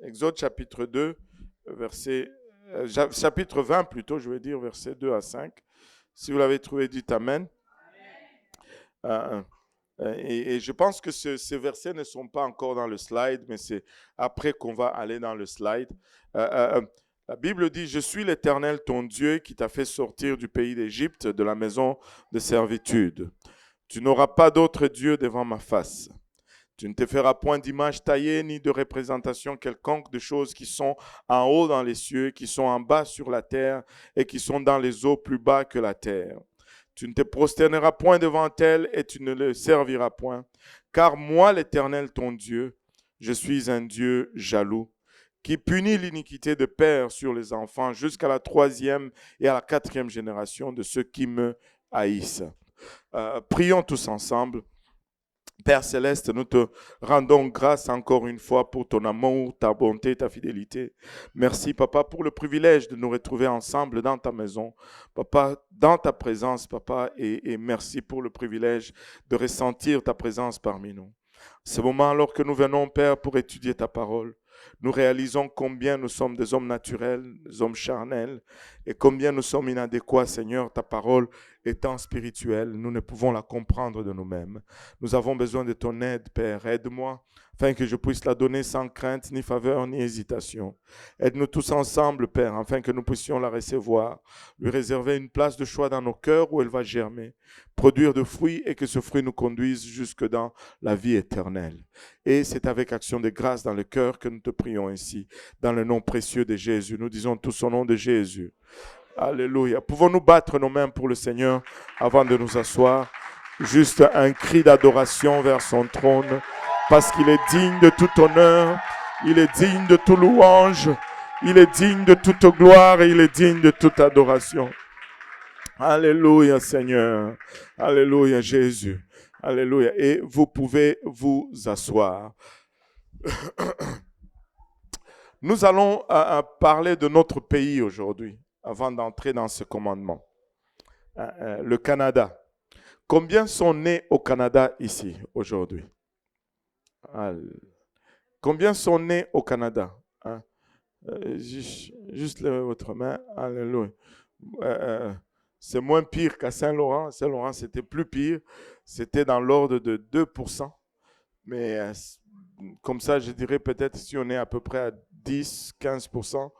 Exode chapitre 2, verset, chapitre 20 plutôt, je vais dire, verset 2 à 5. Si vous l'avez trouvé, dites Amen. Euh, et je pense que ces versets ne sont pas encore dans le slide, mais c'est après qu'on va aller dans le slide. Euh, euh, euh, la Bible dit, je suis l'Éternel, ton Dieu, qui t'a fait sortir du pays d'Égypte, de la maison de servitude. Tu n'auras pas d'autre Dieu devant ma face. Tu ne te feras point d'image taillée ni de représentation quelconque de choses qui sont en haut dans les cieux, qui sont en bas sur la terre et qui sont dans les eaux plus bas que la terre. Tu ne te prosterneras point devant elles et tu ne les serviras point. Car moi, l'Éternel, ton Dieu, je suis un Dieu jaloux, qui punit l'iniquité de père sur les enfants jusqu'à la troisième et à la quatrième génération de ceux qui me haïssent. Prions tous ensemble. Père céleste, nous te rendons grâce encore une fois pour ton amour, ta bonté, ta fidélité. Merci, Papa, pour le privilège de nous retrouver ensemble dans ta maison. Papa, dans ta présence, Papa, et merci pour le privilège de ressentir ta présence parmi nous. Ce moment, alors que nous venons, Père, pour étudier ta parole, nous réalisons combien nous sommes des hommes naturels, des hommes charnels, et combien nous sommes inadéquats, Seigneur, ta parole étant spirituelle, nous ne pouvons la comprendre de nous-mêmes. Nous avons besoin de ton aide, Père. Aide-moi afin que je puisse la donner sans crainte, ni faveur, ni hésitation. Aide-nous tous ensemble, Père, afin que nous puissions la recevoir, lui réserver une place de choix dans nos cœurs où elle va germer, produire de fruits et que ce fruit nous conduise jusque dans la vie éternelle. Et c'est avec action de grâce dans le cœur que nous te prions ici, dans le nom précieux de Jésus. Nous disons tous au nom de Jésus. Alléluia. Pouvons-nous battre nos mains pour le Seigneur avant de nous asseoir? Juste un cri d'adoration vers son trône, parce qu'il est digne de tout honneur, il est digne de toute louange, il est digne de toute gloire et il est digne de toute adoration. Alléluia Seigneur, alléluia Jésus, alléluia. Et vous pouvez vous asseoir. Nous allons parler de notre pays aujourd'hui, avant d'entrer dans ce commandement. Le Canada. Combien sont nés au Canada ici aujourd'hui? Combien sont nés au Canada? Hein? Juste levez votre main. Alléluia. C'est moins pire qu'à Saint-Laurent. Saint-Laurent, c'était plus pire. C'était dans l'ordre de 2%. Mais comme ça, je dirais peut-être si on est à peu près à 10-15%.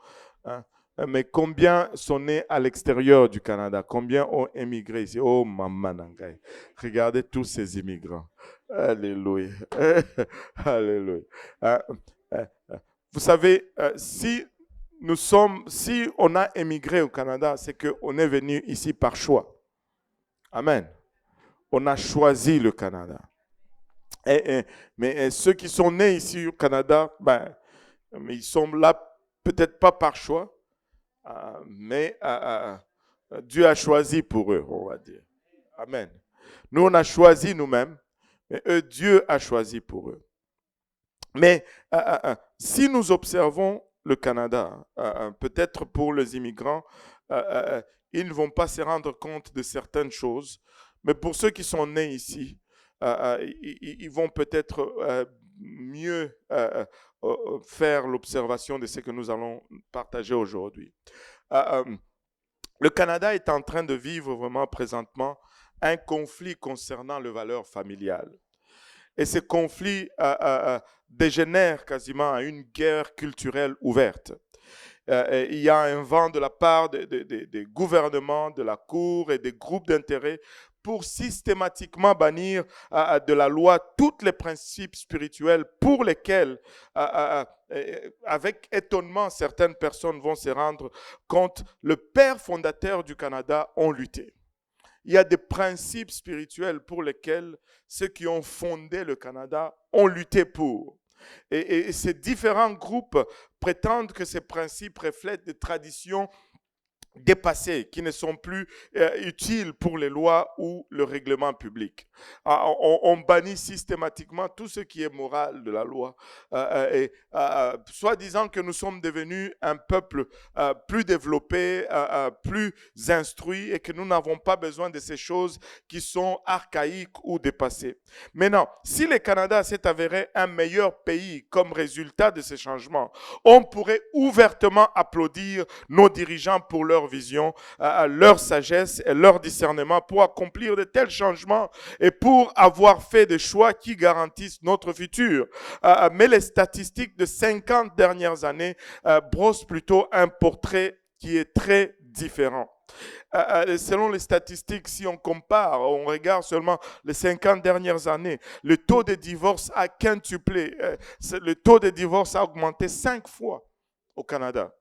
Hein? Mais combien sont nés à l'extérieur du Canada? Combien ont émigré ici? Oh, maman nangai. Regardez tous ces immigrants. Alléluia. Alléluia. Vous savez, si on a émigré au Canada, c'est qu'on est venu ici par choix. Amen. On a choisi le Canada. Mais ceux qui sont nés ici au Canada, ils sont là peut-être pas par choix, mais Dieu a choisi pour eux, on va dire. Amen. Nous, on a choisi nous-mêmes, mais eux, Dieu a choisi pour eux. Mais si nous observons le Canada, peut-être pour les immigrants, ils ne vont pas se rendre compte de certaines choses, mais pour ceux qui sont nés ici, ils vont peut-être mieux faire l'observation de ce que nous allons partager aujourd'hui. Le Canada est en train de vivre vraiment présentement un conflit concernant les valeurs familiales. Et ce conflit dégénère quasiment à une guerre culturelle ouverte. Il y a un vent de la part des gouvernements, de la Cour et des groupes d'intérêt pour systématiquement bannir de la loi tous les principes spirituels pour lesquels, avec étonnement, certaines personnes vont se rendre compte, le père fondateur du Canada ont lutté. Il y a des principes spirituels pour lesquels ceux qui ont fondé le Canada ont lutté pour. Et ces différents groupes prétendent que ces principes reflètent des traditions dépassés, qui ne sont plus utiles pour les lois ou le règlement public. On bannit systématiquement tout ce qui est moral de la loi, soit disant que nous sommes devenus un peuple plus développé, plus instruit et que nous n'avons pas besoin de ces choses qui sont archaïques ou dépassées. Maintenant, si le Canada s'est avéré un meilleur pays comme résultat de ces changements, on pourrait ouvertement applaudir nos dirigeants pour leur vision, leur sagesse et leur discernement pour accomplir de tels changements et pour avoir fait des choix qui garantissent notre futur. Mais les statistiques de 50 dernières années brossent plutôt un portrait qui est très différent. Selon les statistiques, si on compare, on regarde seulement les 50 dernières années, le taux de divorce a quintuplé. Le taux de divorce a augmenté 5 fois au Canada.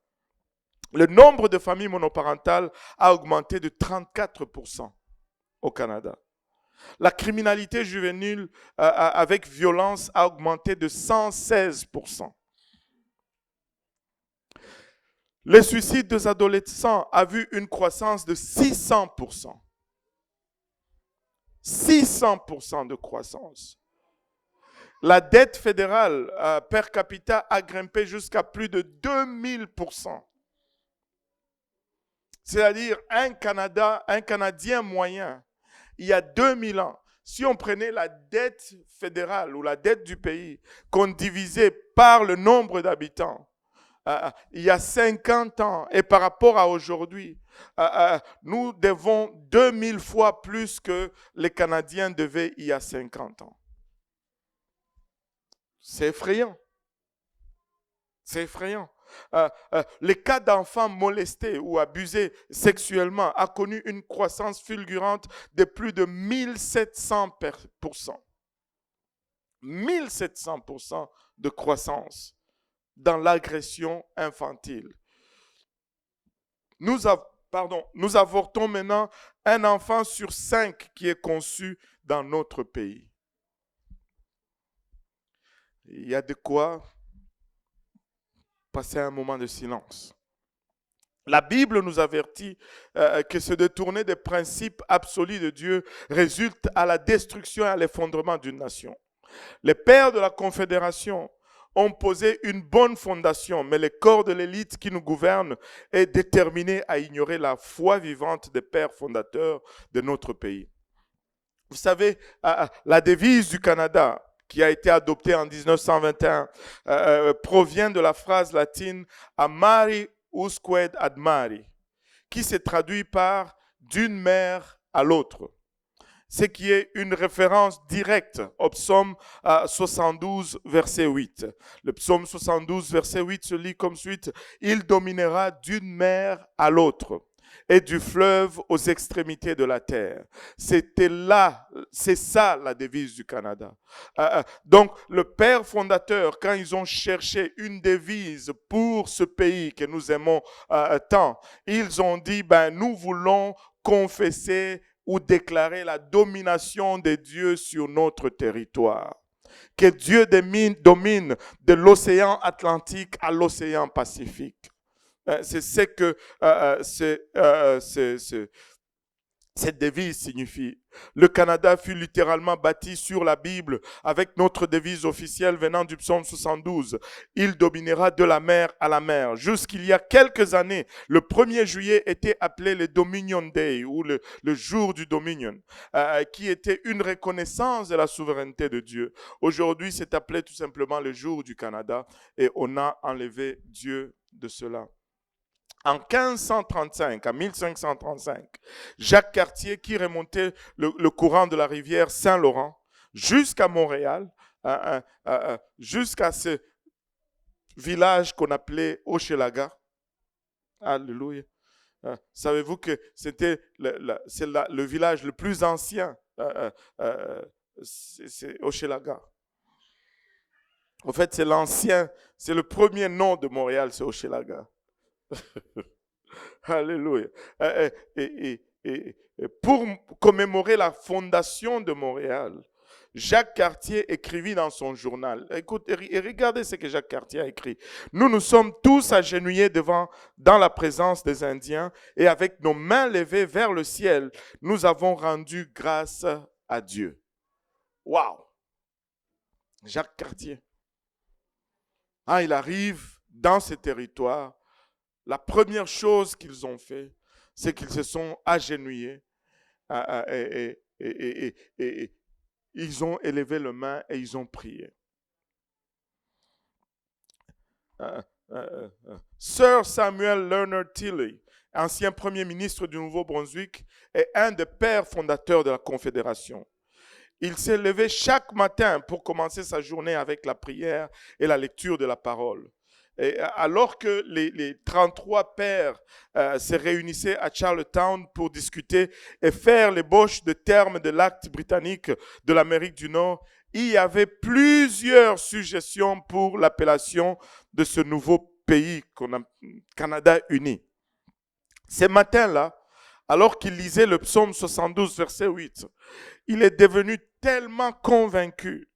Le nombre de familles monoparentales a augmenté de 34% au Canada. La criminalité juvénile avec violence a augmenté de 116%. Le suicide des adolescents a vu une croissance de 600%. 600% de croissance. La dette fédérale per capita a grimpé jusqu'à plus de 2000%. C'est-à-dire un Canadien moyen, il y a 2000 ans, si on prenait la dette fédérale ou la dette du pays, qu'on divisait par le nombre d'habitants, il y a 50 ans et par rapport à aujourd'hui, nous devons 2000 fois plus que les Canadiens devaient il y a 50 ans. C'est effrayant. C'est effrayant. Les cas d'enfants molestés ou abusés sexuellement a connu une croissance fulgurante de plus de 1700%. 1700% de croissance dans l'agression infantile. Nous avortons maintenant un enfant sur 5 qui est conçu dans notre pays. Il y a de quoi passer un moment de silence. La Bible nous avertit que se détourner des principes absolus de Dieu résulte à la destruction et à l'effondrement d'une nation. Les pères de la Confédération ont posé une bonne fondation, mais le corps de l'élite qui nous gouverne est déterminé à ignorer la foi vivante des pères fondateurs de notre pays. Vous savez, la devise du Canada, qui a été adoptée en 1921, provient de la phrase latine « Amari usque ad mari », qui se traduit par « d'une mère à l'autre », ce qui est une référence directe au psaume 72, verset 8. Le psaume 72, verset 8 se lit comme suite « Il dominera d'une mer à l'autre et du fleuve aux extrémités de la terre. » C'est ça la devise du Canada. Donc, le père fondateur, quand ils ont cherché une devise pour ce pays que nous aimons tant, ils ont dit, nous voulons confesser ou déclarer la domination de Dieu sur notre territoire. Que Dieu domine de l'océan Atlantique à l'océan Pacifique. C'est ce que cette devise signifie. Le Canada fut littéralement bâti sur la Bible avec notre devise officielle venant du psaume 72. Il dominera de la mer à la mer. Jusqu'il y a quelques années, le 1er juillet était appelé le Dominion Day ou le jour du Dominion, qui était une reconnaissance de la souveraineté de Dieu. Aujourd'hui, c'est appelé tout simplement le jour du Canada et on a enlevé Dieu de cela. En 1535, à 1535, Jacques Cartier, qui remontait le courant de la rivière Saint-Laurent jusqu'à Montréal, jusqu'à ce village qu'on appelait Hochelaga. Alléluia. Savez-vous que c'est le village le plus ancien, c'est Hochelaga. En fait, c'est le premier nom de Montréal, c'est Hochelaga. Alléluia. Et pour commémorer la fondation de Montréal, Jacques Cartier écrivit dans son journal. Écoute, et regardez ce que Jacques Cartier a écrit. Nous sommes tous agenouillés dans la présence des Indiens et avec nos mains levées vers le ciel, nous avons rendu grâce à Dieu. Waouh! Jacques Cartier. Il arrive dans ces territoires. La première chose qu'ils ont fait, c'est qu'ils se sont agenouillés et ils ont élevé les mains et ils ont prié. Sir Samuel Leonard Tilley, ancien premier ministre du Nouveau-Brunswick, est un des pères fondateurs de la Confédération. Il s'est levé chaque matin pour commencer sa journée avec la prière et la lecture de la parole. Et alors que les 33 pères se réunissaient à Charlottetown pour discuter et faire l'ébauche de termes de l'acte britannique de l'Amérique du Nord, il y avait plusieurs suggestions pour l'appellation de ce nouveau pays, Canada uni. Ce matin-là, alors qu'il lisait le psaume 72, verset 8, il est devenu tellement convaincu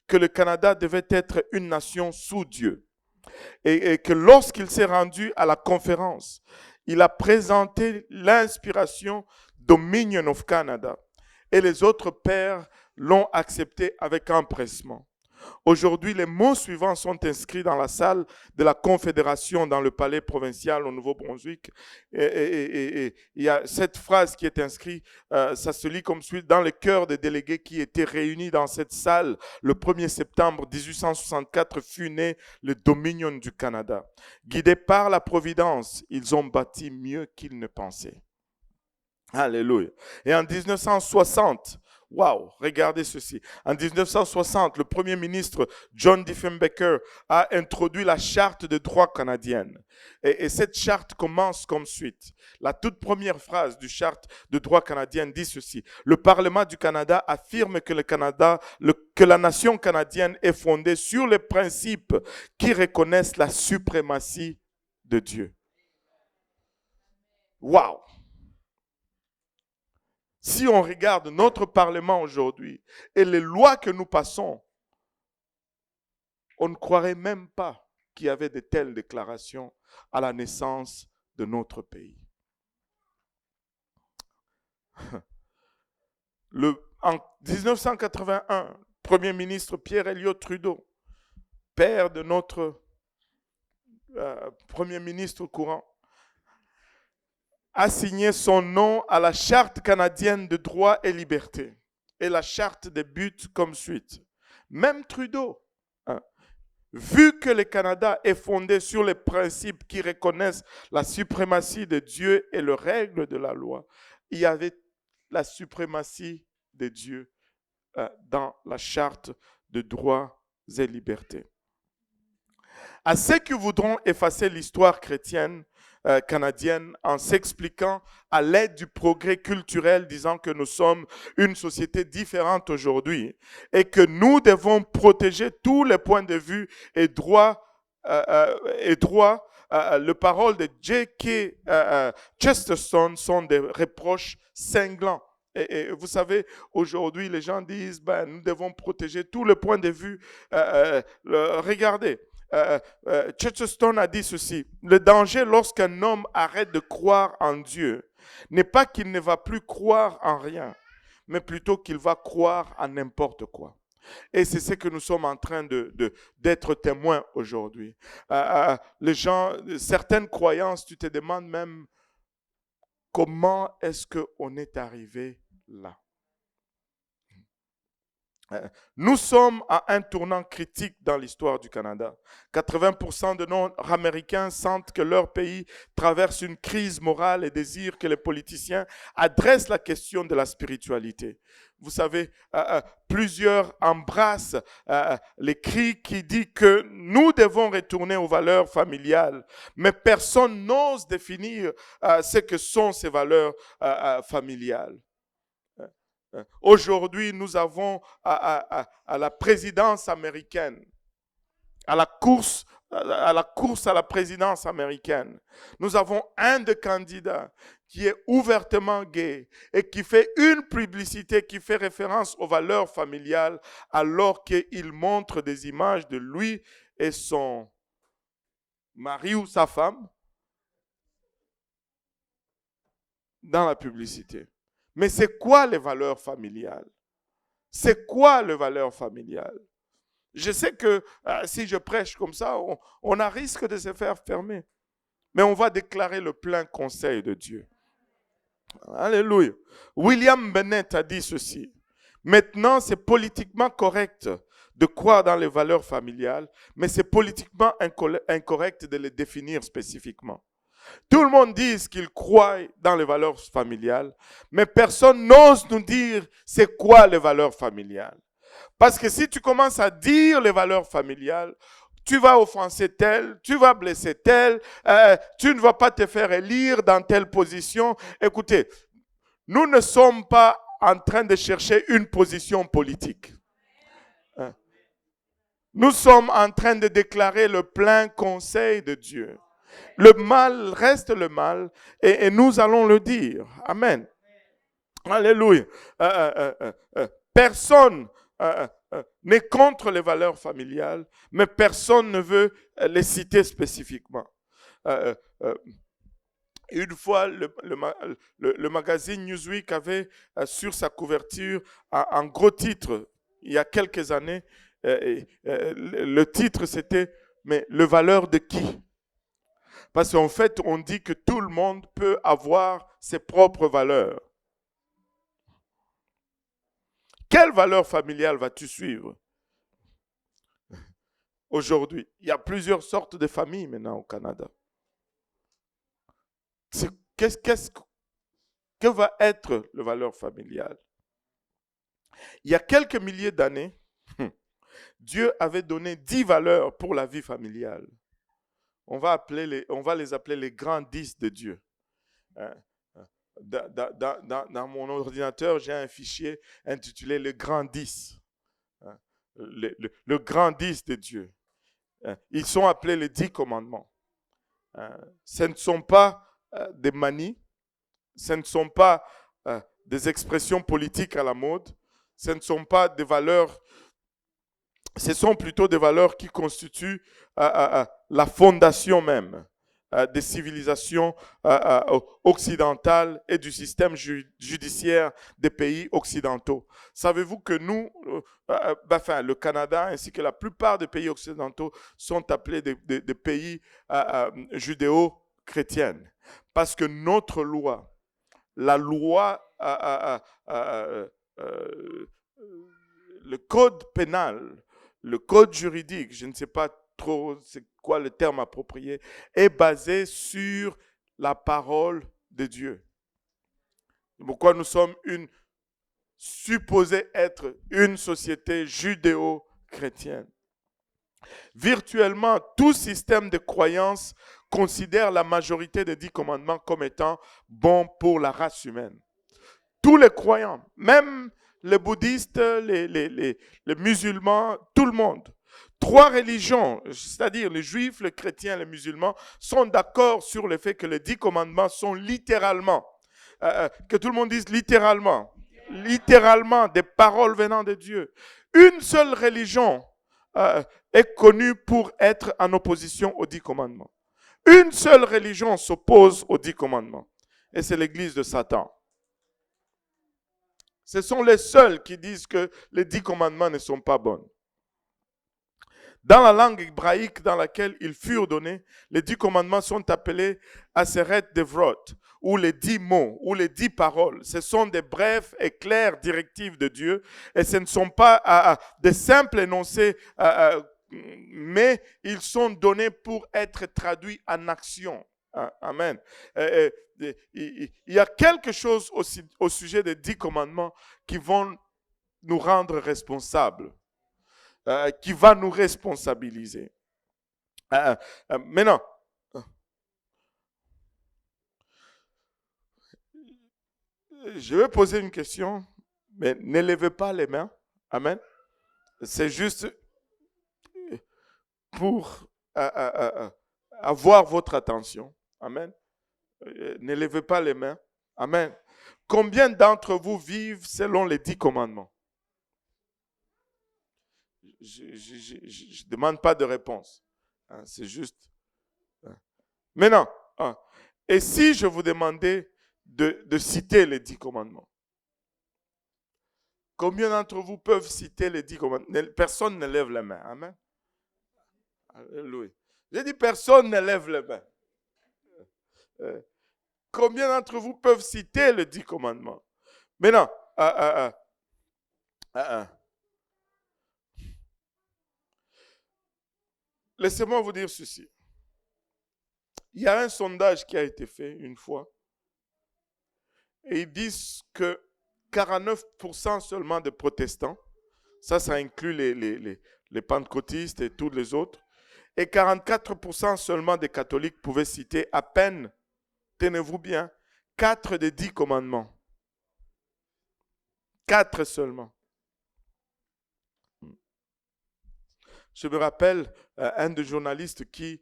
que le Canada devait être une nation sous Dieu. Et que lorsqu'il s'est rendu à la conférence, il a présenté l'inspiration Dominion of Canada. Et les autres pères l'ont accepté avec empressement. Aujourd'hui, les mots suivants sont inscrits dans la salle de la Confédération dans le palais provincial au Nouveau-Brunswick. Et il y a cette phrase qui est inscrite, ça se lit comme suit: dans le cœur des délégués qui étaient réunis dans cette salle le 1er septembre 1864 fut né le Dominion du Canada. Guidés par la Providence, ils ont bâti mieux qu'ils ne pensaient. Alléluia. Et en 1960, waouh, regardez ceci. En 1960, le premier ministre John Diefenbaker a introduit la charte de droit canadienne. Et cette charte commence comme suite. La toute première phrase du charte de droit canadienne dit ceci: le Parlement du Canada affirme que que la nation canadienne est fondée sur les principes qui reconnaissent la suprématie de Dieu. Waouh! Si on regarde notre Parlement aujourd'hui et les lois que nous passons, on ne croirait même pas qu'il y avait de telles déclarations à la naissance de notre pays. En 1981, Premier ministre Pierre Elliott Trudeau, père de notre Premier ministre courant, a signé son nom à la Charte canadienne de droits et libertés. Et la charte débute comme suite. Même Trudeau, vu que le Canada est fondé sur les principes qui reconnaissent la suprématie de Dieu et les règles de la loi, il y avait la suprématie de Dieu dans la charte de droits et libertés. À ceux qui voudront effacer l'histoire chrétienne canadienne en s'expliquant à l'aide du progrès culturel, disant que nous sommes une société différente aujourd'hui et que nous devons protéger tous les points de vue et droits, les paroles de J.K. Chesterton sont des reproches cinglants. Et vous savez, aujourd'hui, les gens disent, nous devons protéger tous les points de vue. Regardez. Chesterton a dit ceci: le danger lorsqu'un homme arrête de croire en Dieu n'est pas qu'il ne va plus croire en rien, mais plutôt qu'il va croire en n'importe quoi. Et c'est ce que nous sommes en train d'être témoins aujourd'hui. Les gens, certaines croyances, tu te demandes même comment est-ce qu'on est arrivé là. Nous sommes à un tournant critique dans l'histoire du Canada. 80% de Nord-Américains sentent que leur pays traverse une crise morale et désirent que les politiciens adressent la question de la spiritualité. Vous savez, plusieurs embrassent les cris qui disent que nous devons retourner aux valeurs familiales, mais personne n'ose définir ce que sont ces valeurs familiales. Aujourd'hui, nous avons à la présidence américaine, à la course à la course à la présidence américaine, nous avons un des candidats qui est ouvertement gay et qui fait une publicité qui fait référence aux valeurs familiales alors qu'il montre des images de lui et son mari ou sa femme dans la publicité. Mais c'est quoi les valeurs familiales? C'est quoi les valeurs familiales? Je sais que si je prêche comme ça, on a risque de se faire fermer. Mais on va déclarer le plein conseil de Dieu. Alléluia. William Bennett a dit ceci. Maintenant, c'est politiquement correct de croire dans les valeurs familiales, mais c'est politiquement incorrect de les définir spécifiquement. Tout le monde dit qu'il croit dans les valeurs familiales, mais personne n'ose nous dire c'est quoi les valeurs familiales. Parce que si tu commences à dire les valeurs familiales, tu vas offenser tel, tu vas blesser tel, tu ne vas pas te faire élire dans telle position. Écoutez, nous ne sommes pas en train de chercher une position politique. Nous sommes en train de déclarer le plein conseil de Dieu. Le mal reste le mal et nous allons le dire. Amen. Alléluia. Personne n'est contre les valeurs familiales, mais personne ne veut les citer spécifiquement. Une fois, le magazine Newsweek avait sur sa couverture un gros titre, il y a quelques années, le titre c'était « Mais le valeur de qui ?» Parce qu'en fait, on dit que tout le monde peut avoir ses propres valeurs. Quelle valeur familiale vas-tu suivre aujourd'hui? Il y a plusieurs sortes de familles maintenant au Canada. Que va être la valeur familiale? Il y a quelques milliers d'années, Dieu avait donné 10 valeurs pour la vie familiale. On va les appeler les grands 10 de Dieu. Dans mon ordinateur, j'ai un fichier intitulé le grand 10. Le grand 10 de Dieu. Ils sont appelés les 10 commandements. Ce ne sont pas des manies, ce ne sont pas des expressions politiques à la mode, ce ne sont pas des valeurs, ce sont plutôt des valeurs qui constituent la fondation même des civilisations occidentales et du système judiciaire des pays occidentaux. Savez-vous que nous, le Canada ainsi que la plupart des pays occidentaux sont appelés des pays judéo-chrétiennes? Parce que notre loi, la loi, le code pénal, le code juridique, je ne sais pas trop c'est quoi le terme approprié, est basé sur la parole de Dieu. Pourquoi nous sommes supposés être une société judéo-chrétienne. Virtuellement, tout système de croyance considère la majorité des 10 commandements comme étant bons pour la race humaine. Tous les croyants, même les bouddhistes, les musulmans, tout le monde. 3 religions, c'est-à-dire les juifs, les chrétiens, les musulmans, sont d'accord sur le fait que les 10 commandements sont littéralement, que tout le monde dise littéralement des paroles venant de Dieu. Une seule religion est connue pour être en opposition aux 10 commandements. Une seule religion s'oppose aux 10 commandements. Et c'est l'église de Satan. Ce sont les seuls qui disent que les 10 commandements ne sont pas bons. Dans la langue hébraïque dans laquelle ils furent donnés, les 10 commandements sont appelés Aseret Devrot, ou les 10 mots, ou les 10 paroles. Ce sont des brèves et claires directives de Dieu, et ce ne sont pas des simples énoncés, mais ils sont donnés pour être traduits en action. Amen. Il y a quelque chose aussi au sujet des 10 commandements qui vont nous rendre responsables. Qui va nous responsabiliser. Maintenant, je vais poser une question, mais ne levez pas les mains. Amen. C'est juste pour avoir votre attention. Amen. N'élevez pas les mains. Amen. Combien d'entre vous vivent selon les 10 commandements? Je ne demande pas de réponse. C'est juste. Maintenant, et si je vous demandais de citer les 10 commandements? Combien d'entre vous peuvent citer les 10 commandements? Personne ne lève la main. Amen. Alléluia. J'ai dit personne ne lève la main. Combien d'entre vous peuvent citer les 10 commandements? Maintenant, laissez-moi vous dire ceci. Il y a un sondage qui a été fait une fois et ils disent que 49% seulement de protestants, ça inclut les pentecôtistes et tous les autres, et 44% seulement des catholiques pouvaient citer à peine, tenez-vous bien, 4 des 10 commandements. 4 seulement. Je me rappelle un des journalistes qui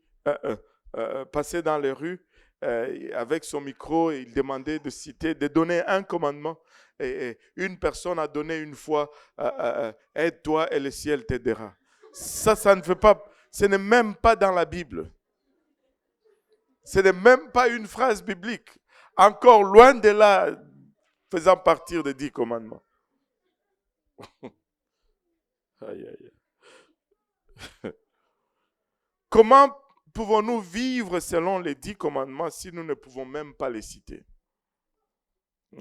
passait dans les rues avec son micro et il demandait de citer, de donner un commandement. Et une personne a donné une fois aide-toi et le ciel t'aidera. Ça ne fait pas, ce n'est même pas dans la Bible. Ce n'est même pas une phrase biblique. Encore loin de là, faisant partir des 10 commandements. Aïe, aïe. Comment pouvons-nous vivre selon les 10 commandements si nous ne pouvons même pas les citer?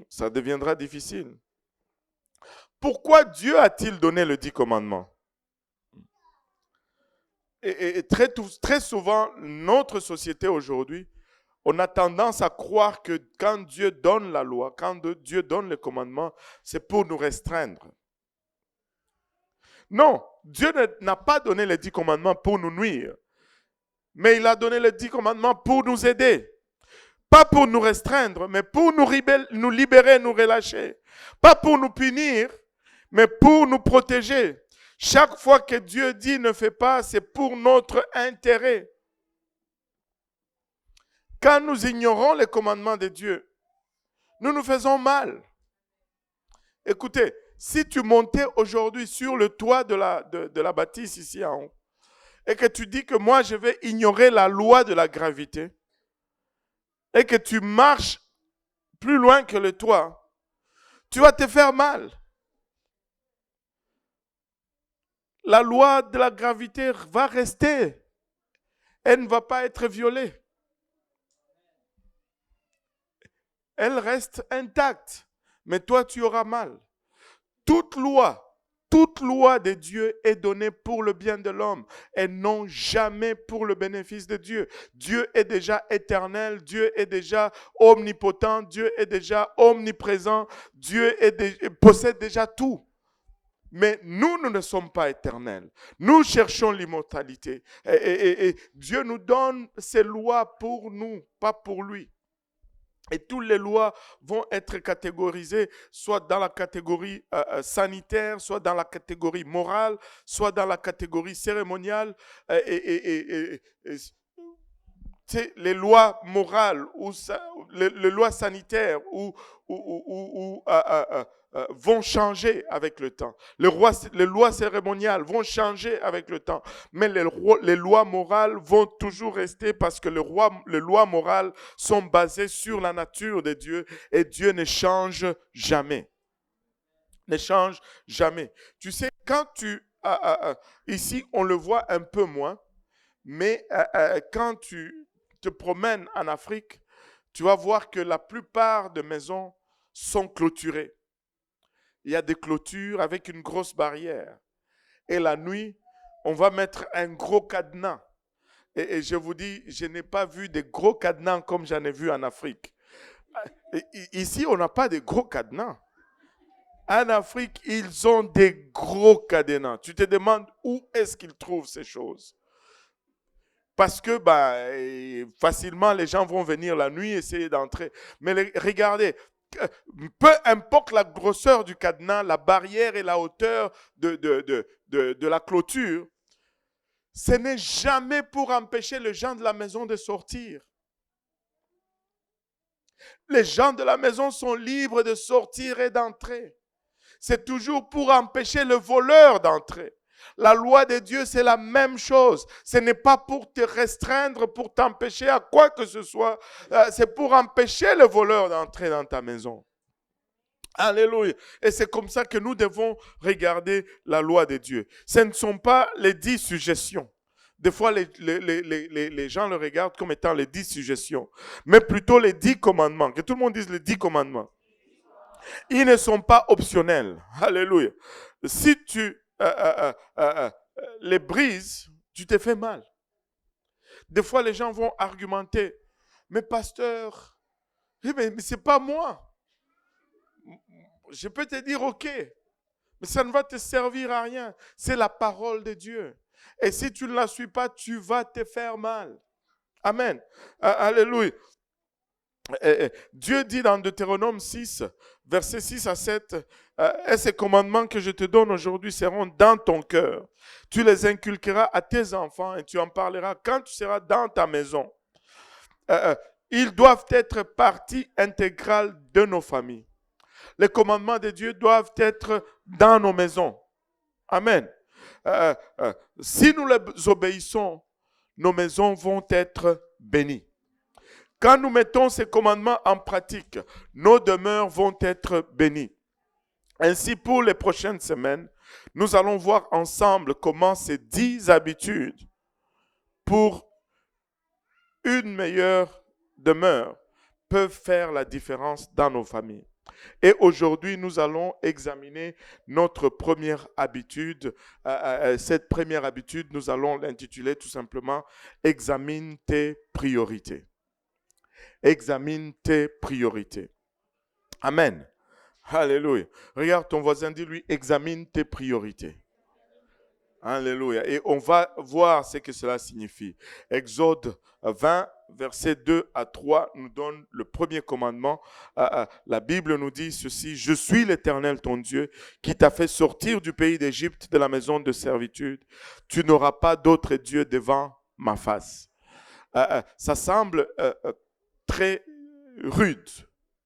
Ça deviendra difficile. Pourquoi Dieu a-t-il donné les 10 commandements? Et très souvent, notre société aujourd'hui, on a tendance à croire que quand Dieu donne la loi, quand Dieu donne les commandements, c'est pour nous restreindre. Non, Dieu n'a pas donné les 10 commandements pour nous nuire, mais il a donné les 10 commandements pour nous aider. Pas pour nous restreindre, mais pour nous libérer, nous relâcher. Pas pour nous punir, mais pour nous protéger. Chaque fois que Dieu dit ne fais pas, c'est pour notre intérêt. Quand nous ignorons les commandements de Dieu, nous nous faisons mal. Écoutez, si tu montais aujourd'hui sur le toit de la bâtisse ici en haut, et que tu dis que moi je vais ignorer la loi de la gravité, et que tu marches plus loin que le toit, tu vas te faire mal. La loi de la gravité va rester. Elle ne va pas être violée. Elle reste intacte. Mais toi, tu auras mal. Toute loi de Dieu est donnée pour le bien de l'homme et non jamais pour le bénéfice de Dieu. Dieu est déjà éternel, Dieu est déjà omnipotent, Dieu est déjà omniprésent, Dieu possède déjà tout. Mais nous ne sommes pas éternels. Nous cherchons l'immortalité. Et Dieu nous donne ses lois pour nous, pas pour lui. Et toutes les lois vont être catégorisées, soit dans la catégorie sanitaire, soit dans la catégorie morale, soit dans la catégorie cérémoniale. Les lois morales ou les lois sanitaires vont changer avec le temps. Les lois cérémoniales vont changer avec le temps. Mais les lois morales vont toujours rester parce que les lois morales sont basées sur la nature de Dieu et Dieu ne change jamais. Ne change jamais. Tu sais, quand ici, on le voit un peu moins, mais quand tu te promènes en Afrique, tu vas voir que la plupart des maisons sont clôturées. Il y a des clôtures avec une grosse barrière. Et la nuit, on va mettre un gros cadenas. Et je vous dis, je n'ai pas vu de gros cadenas comme j'en ai vu en Afrique. Ici, on n'a pas de gros cadenas. En Afrique, ils ont des gros cadenas. Tu te demandes où est-ce qu'ils trouvent ces choses. Parce que facilement, les gens vont venir la nuit essayer d'entrer. Mais regardez, peu importe la grosseur du cadenas, la barrière et la hauteur de la clôture, Ce n'est jamais pour empêcher les gens de la maison de sortir. Les gens de la maison sont libres de sortir et d'entrer. C'est toujours pour empêcher le voleur d'entrer. La loi de Dieu, c'est la même chose. Ce n'est pas pour te restreindre, pour t'empêcher à quoi que ce soit. C'est pour empêcher le voleur d'entrer dans ta maison. Alléluia. Et c'est comme ça que nous devons regarder la loi de Dieu. Ce ne sont pas les 10 suggestions. Des fois, les gens le regardent comme étant les 10 suggestions, mais plutôt les 10 commandements. Que tout le monde dise les 10 commandements. Ils ne sont pas optionnels. Alléluia. Si tu les brises, tu te fais mal. Des fois, les gens vont argumenter. Mais pasteur, mais ce n'est pas moi. Je peux te dire, ok, mais ça ne va te servir à rien. C'est la parole de Dieu. Et si tu ne la suis pas, tu vas te faire mal. Amen. Alléluia. Dieu dit dans Deutéronome 6, versets 6 à 7, et ces commandements que je te donne aujourd'hui seront dans ton cœur. Tu les inculqueras à tes enfants et tu en parleras quand tu seras dans ta maison. Ils doivent être partie intégrale de nos familles. Les commandements de Dieu doivent être dans nos maisons. Amen. Si nous les obéissons, nos maisons vont être bénies. Quand nous mettons ces commandements en pratique, nos demeures vont être bénies. Ainsi, pour les prochaines semaines, nous allons voir ensemble comment ces 10 habitudes pour une meilleure demeure peuvent faire la différence dans nos familles. Et aujourd'hui, nous allons examiner notre première habitude. Cette première habitude, nous allons l'intituler tout simplement « Examine tes priorités ». Examine tes priorités. Amen. Alléluia. Regarde ton voisin, dis-lui, examine tes priorités. Alléluia. Et on va voir ce que cela signifie. Exode 20, versets 2 à 3 nous donne le premier commandement. La Bible nous dit ceci: je suis l'Éternel ton Dieu qui t'a fait sortir du pays d'Égypte, de la maison de servitude. Tu n'auras pas d'autre Dieu devant ma face. Ça semble très rude,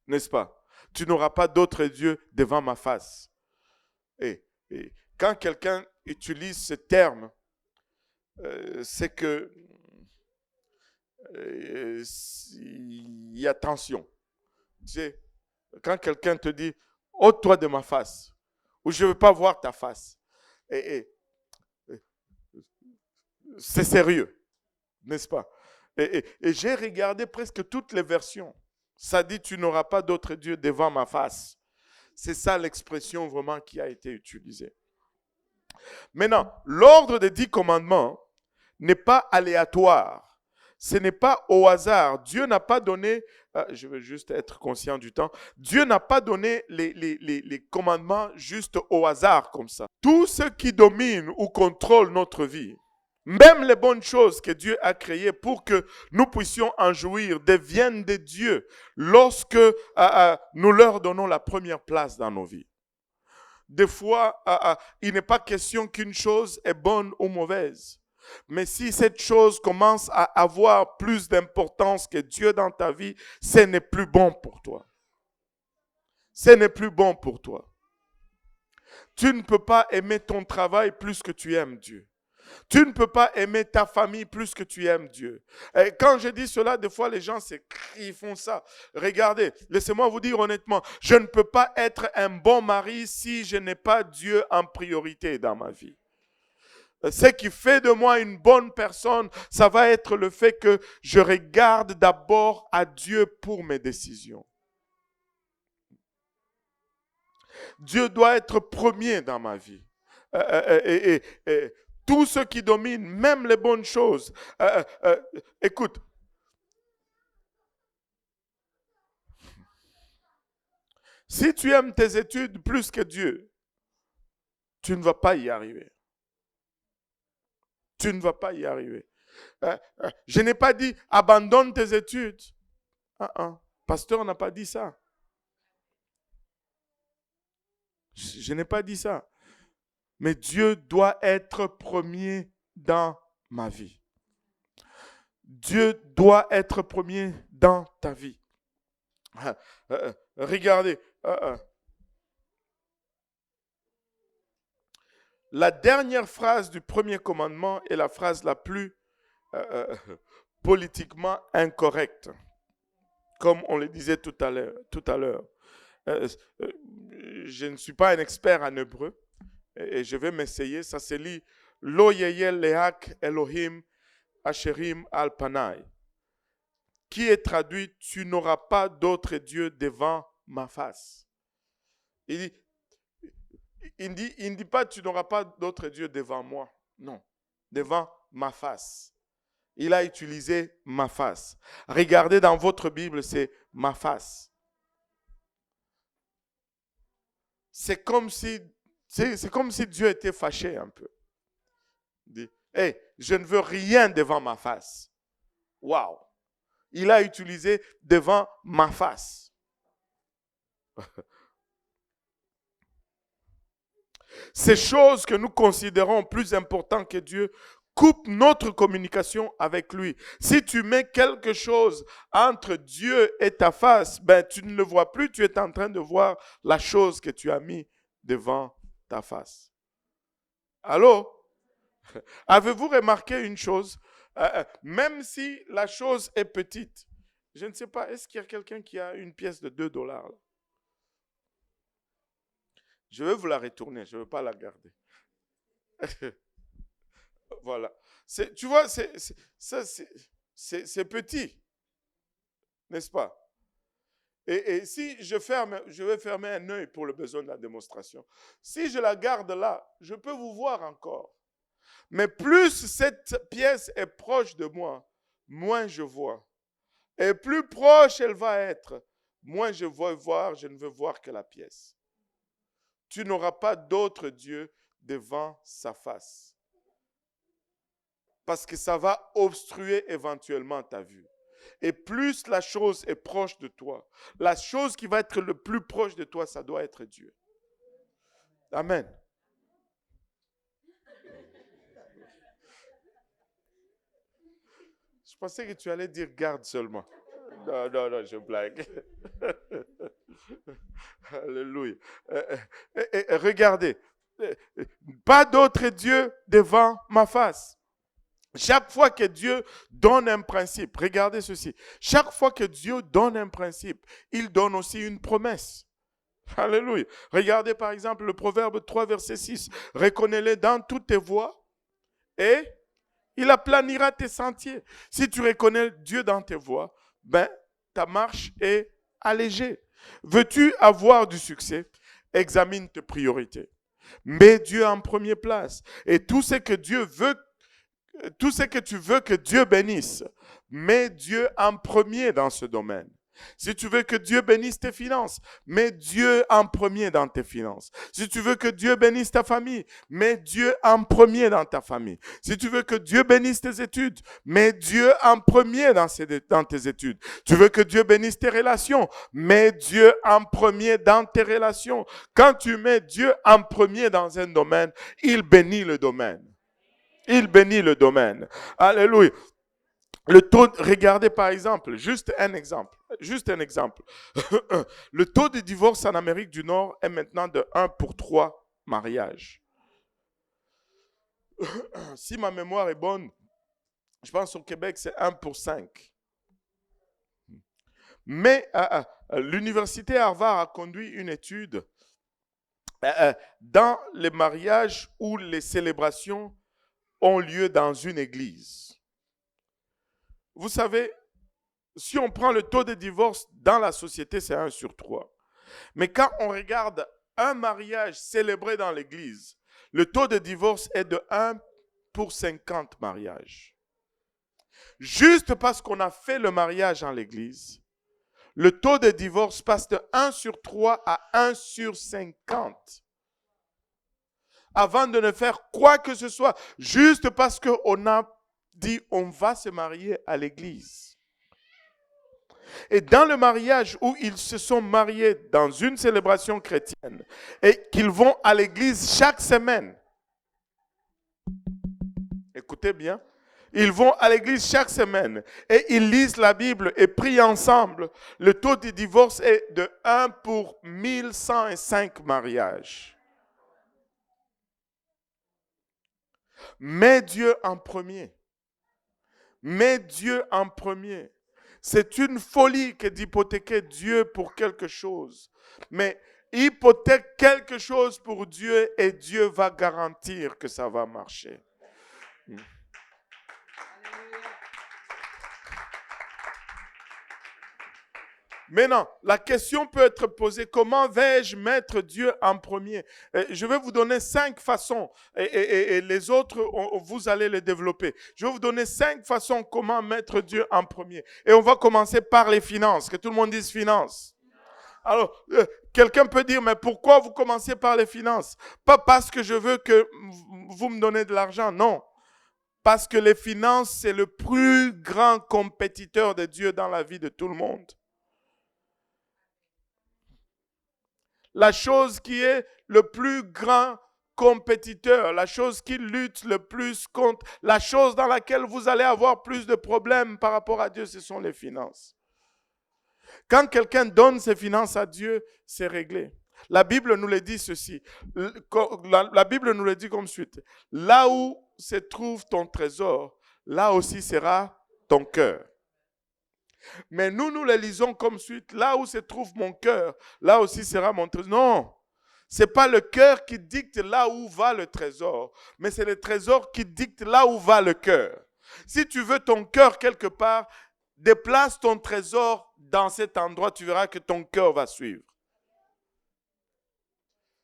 n'est-ce pas? Tu n'auras pas d'autre Dieu devant ma face. Et quand quelqu'un utilise ce terme, c'est que il y a tension. Tu sais, quand quelqu'un te dit « ôte-toi de ma face » ou « je ne veux pas voir ta face », c'est sérieux, n'est-ce pas? Et j'ai regardé presque toutes les versions. Ça dit « tu n'auras pas d'autre Dieu devant ma face ». C'est ça l'expression vraiment qui a été utilisée. Maintenant, l'ordre des 10 commandements n'est pas aléatoire. Ce n'est pas au hasard. Dieu n'a pas donné, je veux juste être conscient du temps, Dieu n'a pas donné les commandements juste au hasard comme ça. Tout ce qui domine ou contrôle notre vie, même les bonnes choses que Dieu a créées pour que nous puissions en jouir, deviennent de Dieu lorsque nous leur donnons la première place dans nos vies. Des fois, il n'est pas question qu'une chose est bonne ou mauvaise. Mais si cette chose commence à avoir plus d'importance que Dieu dans ta vie, ce n'est plus bon pour toi. Ce n'est plus bon pour toi. Tu ne peux pas aimer ton travail plus que tu aimes Dieu. Tu ne peux pas aimer ta famille plus que tu aimes Dieu. Et quand je dis cela, des fois les gens ils font ça. Regardez, laissez-moi vous dire honnêtement, je ne peux pas être un bon mari si je n'ai pas Dieu en priorité dans ma vie. Ce qui fait de moi une bonne personne, ça va être le fait que je regarde d'abord à Dieu pour mes décisions. Dieu doit être premier dans ma vie. Tout ce qui domine, même les bonnes choses. Écoute, si tu aimes tes études plus que Dieu, tu ne vas pas y arriver. Tu ne vas pas y arriver. Je n'ai pas dit abandonne tes études. Pasteur n'a pas dit ça. Je n'ai pas dit ça. Mais Dieu doit être premier dans ma vie. Dieu doit être premier dans ta vie. Regardez. La dernière phrase du premier commandement est la phrase la plus politiquement incorrecte. Comme on le disait tout à l'heure. Je ne suis pas un expert en hébreu et je vais m'essayer. Ça se lit Lo yeyel lehak Elohim Asherim al-Panai, qui est traduit « Tu n'auras pas d'autre Dieu devant ma face ». Il ne dit pas « Tu n'auras pas d'autre Dieu devant moi ». Non, devant ma face. Il a utilisé « ma face ». Regardez dans votre Bible, c'est « ma face ». C'est comme si Dieu était fâché un peu. Il dit « Hey, je ne veux rien devant ma face ». Waouh! Il a utilisé devant ma face. Ces choses que nous considérons plus importantes que Dieu coupent notre communication avec lui. Si tu mets quelque chose entre Dieu et ta face, ben, tu ne le vois plus, tu es en train de voir la chose que tu as mis devant ta face. Allô? Avez-vous remarqué une chose? Même si la chose est petite, je ne sais pas, est-ce qu'il y a quelqu'un qui a une pièce de $2 là? Je vais vous la retourner, je ne veux pas la garder. Voilà. Tu vois, c'est petit, n'est-ce pas? Et si je vais fermer un œil pour le besoin de la démonstration. Si je la garde là, je peux vous voir encore. Mais plus cette pièce est proche de moi, moins je vois. Et plus proche elle va être, moins je veux voir, je ne veux voir que la pièce. Tu n'auras pas d'autre Dieu devant sa face. Parce que ça va obstruer éventuellement ta vue. Et plus la chose est proche de toi, la chose qui va être le plus proche de toi, ça doit être Dieu. Amen. Je pensais que tu allais dire garde seulement. Non, je blague. Alléluia. Regardez, pas d'autre Dieu devant ma face. Chaque fois que Dieu donne un principe, regardez ceci, chaque fois que Dieu donne un principe, il donne aussi une promesse. Alléluia. Regardez par exemple le Proverbe 3, verset 6. Reconnais-le dans toutes tes voies et il aplanira tes sentiers. Si tu reconnais Dieu dans tes voies, ben, ta marche est allégée. Veux-tu avoir du succès? Examine tes priorités. Mets Dieu en première place. Et tout ce que tu veux que Dieu bénisse, mets Dieu en premier dans ce domaine. Si tu veux que Dieu bénisse tes finances, mets Dieu en premier dans tes finances. Si tu veux que Dieu bénisse ta famille, mets Dieu en premier dans ta famille. Si tu veux que Dieu bénisse tes études, mets Dieu en premier dans tes études. Tu veux que Dieu bénisse tes relations, mets Dieu en premier dans tes relations. Quand tu mets Dieu en premier dans un domaine, il bénit le domaine. Il bénit le domaine. Alléluia. Le taux, regardez par exemple, juste un exemple. Le taux de divorce en Amérique du Nord est maintenant de 1 pour 3 mariages. Si ma mémoire est bonne, je pense au Québec, c'est 1 pour 5. Mais l'université Harvard a conduit une étude dans les mariages où les célébrations ont lieu dans une église. Vous savez, si on prend le taux de divorce dans la société, c'est 1 sur 3. Mais quand on regarde un mariage célébré dans l'église, le taux de divorce est de 1 pour 50 mariages. Juste parce qu'on a fait le mariage en l'église, le taux de divorce passe de 1 sur 3 à 1 sur 50. Avant de ne faire quoi que ce soit, juste parce qu'on a dit on va se marier à l'église. Et dans le mariage où ils se sont mariés dans une célébration chrétienne et qu'ils vont à l'église chaque semaine, écoutez bien, Ils vont à l'église chaque semaine et ils lisent la Bible et prient ensemble. Le taux de divorce est de 1 pour 1105 mariages. Mets Dieu en premier. Mets Dieu en premier. C'est une folie que d'hypothéquer Dieu pour quelque chose. Mais hypothèque quelque chose pour Dieu et Dieu va garantir que ça va marcher. Maintenant, la question peut être posée, comment vais-je mettre Dieu en premier? Je vais vous donner 5 façons et les autres, vous allez les développer. Je vais vous donner 5 façons comment mettre Dieu en premier. Et on va commencer par les finances, que tout le monde dise finances. Alors, quelqu'un peut dire, mais pourquoi vous commencez par les finances? Pas parce que je veux que vous me donnez de l'argent, non. Parce que les finances, c'est le plus grand compétiteur de Dieu dans la vie de tout le monde. La chose qui est le plus grand compétiteur, la chose qui lutte le plus contre, la chose dans laquelle vous allez avoir plus de problèmes par rapport à Dieu, ce sont les finances. Quand quelqu'un donne ses finances à Dieu, c'est réglé. La Bible nous le dit ceci. La Bible nous le dit comme suite. Là où se trouve ton trésor, là aussi sera ton cœur. Mais nous le lisons comme suite. Là où se trouve mon cœur, là aussi sera mon trésor. Non, ce n'est pas le cœur qui dicte là où va le trésor, mais c'est le trésor qui dicte là où va le cœur. Si tu veux ton cœur quelque part, déplace ton trésor dans cet endroit, tu verras que ton cœur va suivre.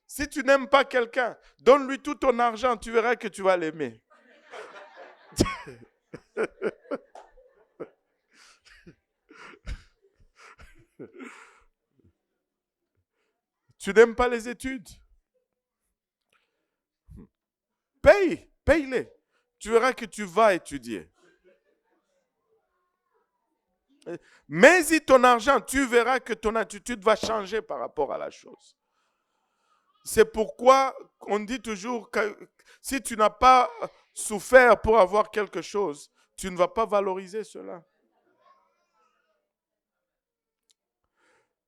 Si tu n'aimes pas quelqu'un, donne-lui tout ton argent, tu verras que tu vas l'aimer. Tu n'aimes pas les études? Paye-les. Tu verras que tu vas étudier. Mets-y ton argent, tu verras que ton attitude va changer par rapport à la chose. C'est pourquoi on dit toujours que si tu n'as pas souffert pour avoir quelque chose, tu ne vas pas valoriser cela.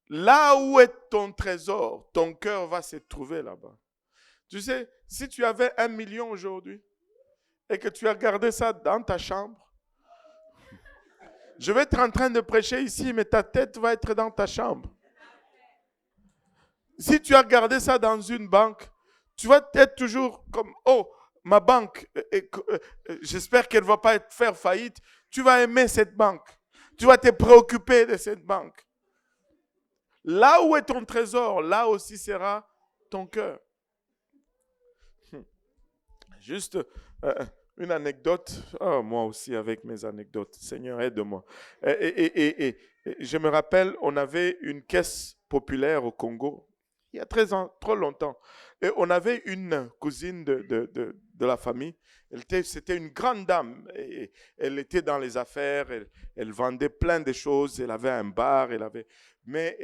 Là où est ton trésor, ton cœur va se trouver là-bas. Tu sais, si tu avais 1 million aujourd'hui et que tu as gardé ça dans ta chambre, je vais être en train de prêcher ici, mais ta tête va être dans ta chambre. Si tu as gardé ça dans une banque, tu vas être toujours comme, oh, ma banque, j'espère qu'elle ne va pas faire faillite. Tu vas aimer cette banque. Tu vas te préoccuper de cette banque. Là où est ton trésor, là aussi sera ton cœur. Juste une anecdote. Oh, moi aussi avec mes anecdotes. Seigneur, aide-moi. Et je me rappelle, on avait une caisse populaire au Congo, il y a trop longtemps. Et on avait une cousine de la famille. C'était une grande dame. Et elle était dans les affaires. Elle vendait plein de choses. Elle avait un bar. Mais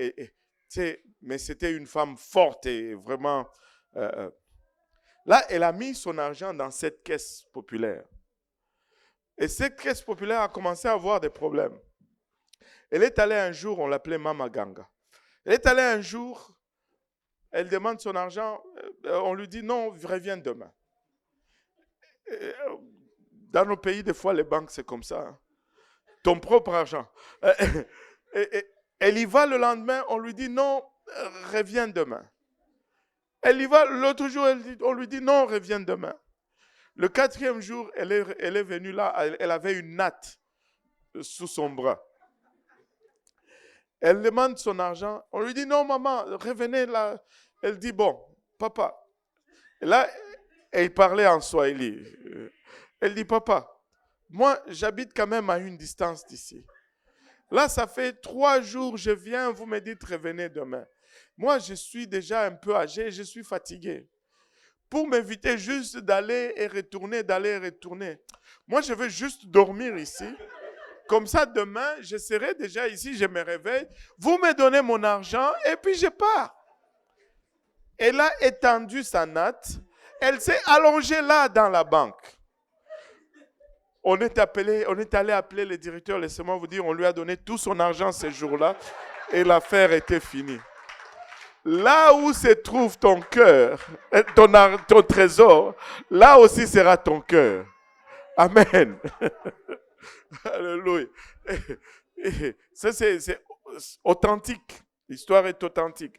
c'était une femme forte et vraiment... là, elle a mis son argent dans cette caisse populaire. Et cette caisse populaire a commencé à avoir des problèmes. Elle est allée un jour, on l'appelait Mama Ganga. Elle est allée un jour, elle demande son argent, on lui dit non, reviens demain. Dans nos pays, des fois, les banques, c'est comme ça. Hein. Ton propre argent. Elle y va le lendemain, on lui dit non, reviens demain. Elle y va l'autre jour, on lui dit non, reviens demain. Le 4e jour, elle est venue là, elle avait une natte sous son bras. Elle demande son argent, on lui dit non maman, revenez là. Elle dit bon, papa. Et là, elle parlait en swahili. Elle dit papa, moi j'habite quand même à une distance d'ici. Là, ça fait 3 jours, je viens, vous me dites revenez demain. Moi, je suis déjà un peu âgé, je suis fatigué. Pour m'éviter juste d'aller et retourner. Moi, je veux juste dormir ici. Comme ça, demain, je serai déjà ici, je me réveille. Vous me donnez mon argent et puis je pars. Elle a étendu sa natte. Elle s'est allongée là dans la banque. On est allé appeler le directeur, laissez-moi vous dire, on lui a donné tout son argent ces jours-là et l'affaire était finie. Là où se trouve ton cœur, ton trésor, là aussi sera ton cœur. Amen. Alléluia. Ça, c'est authentique. L'histoire est authentique.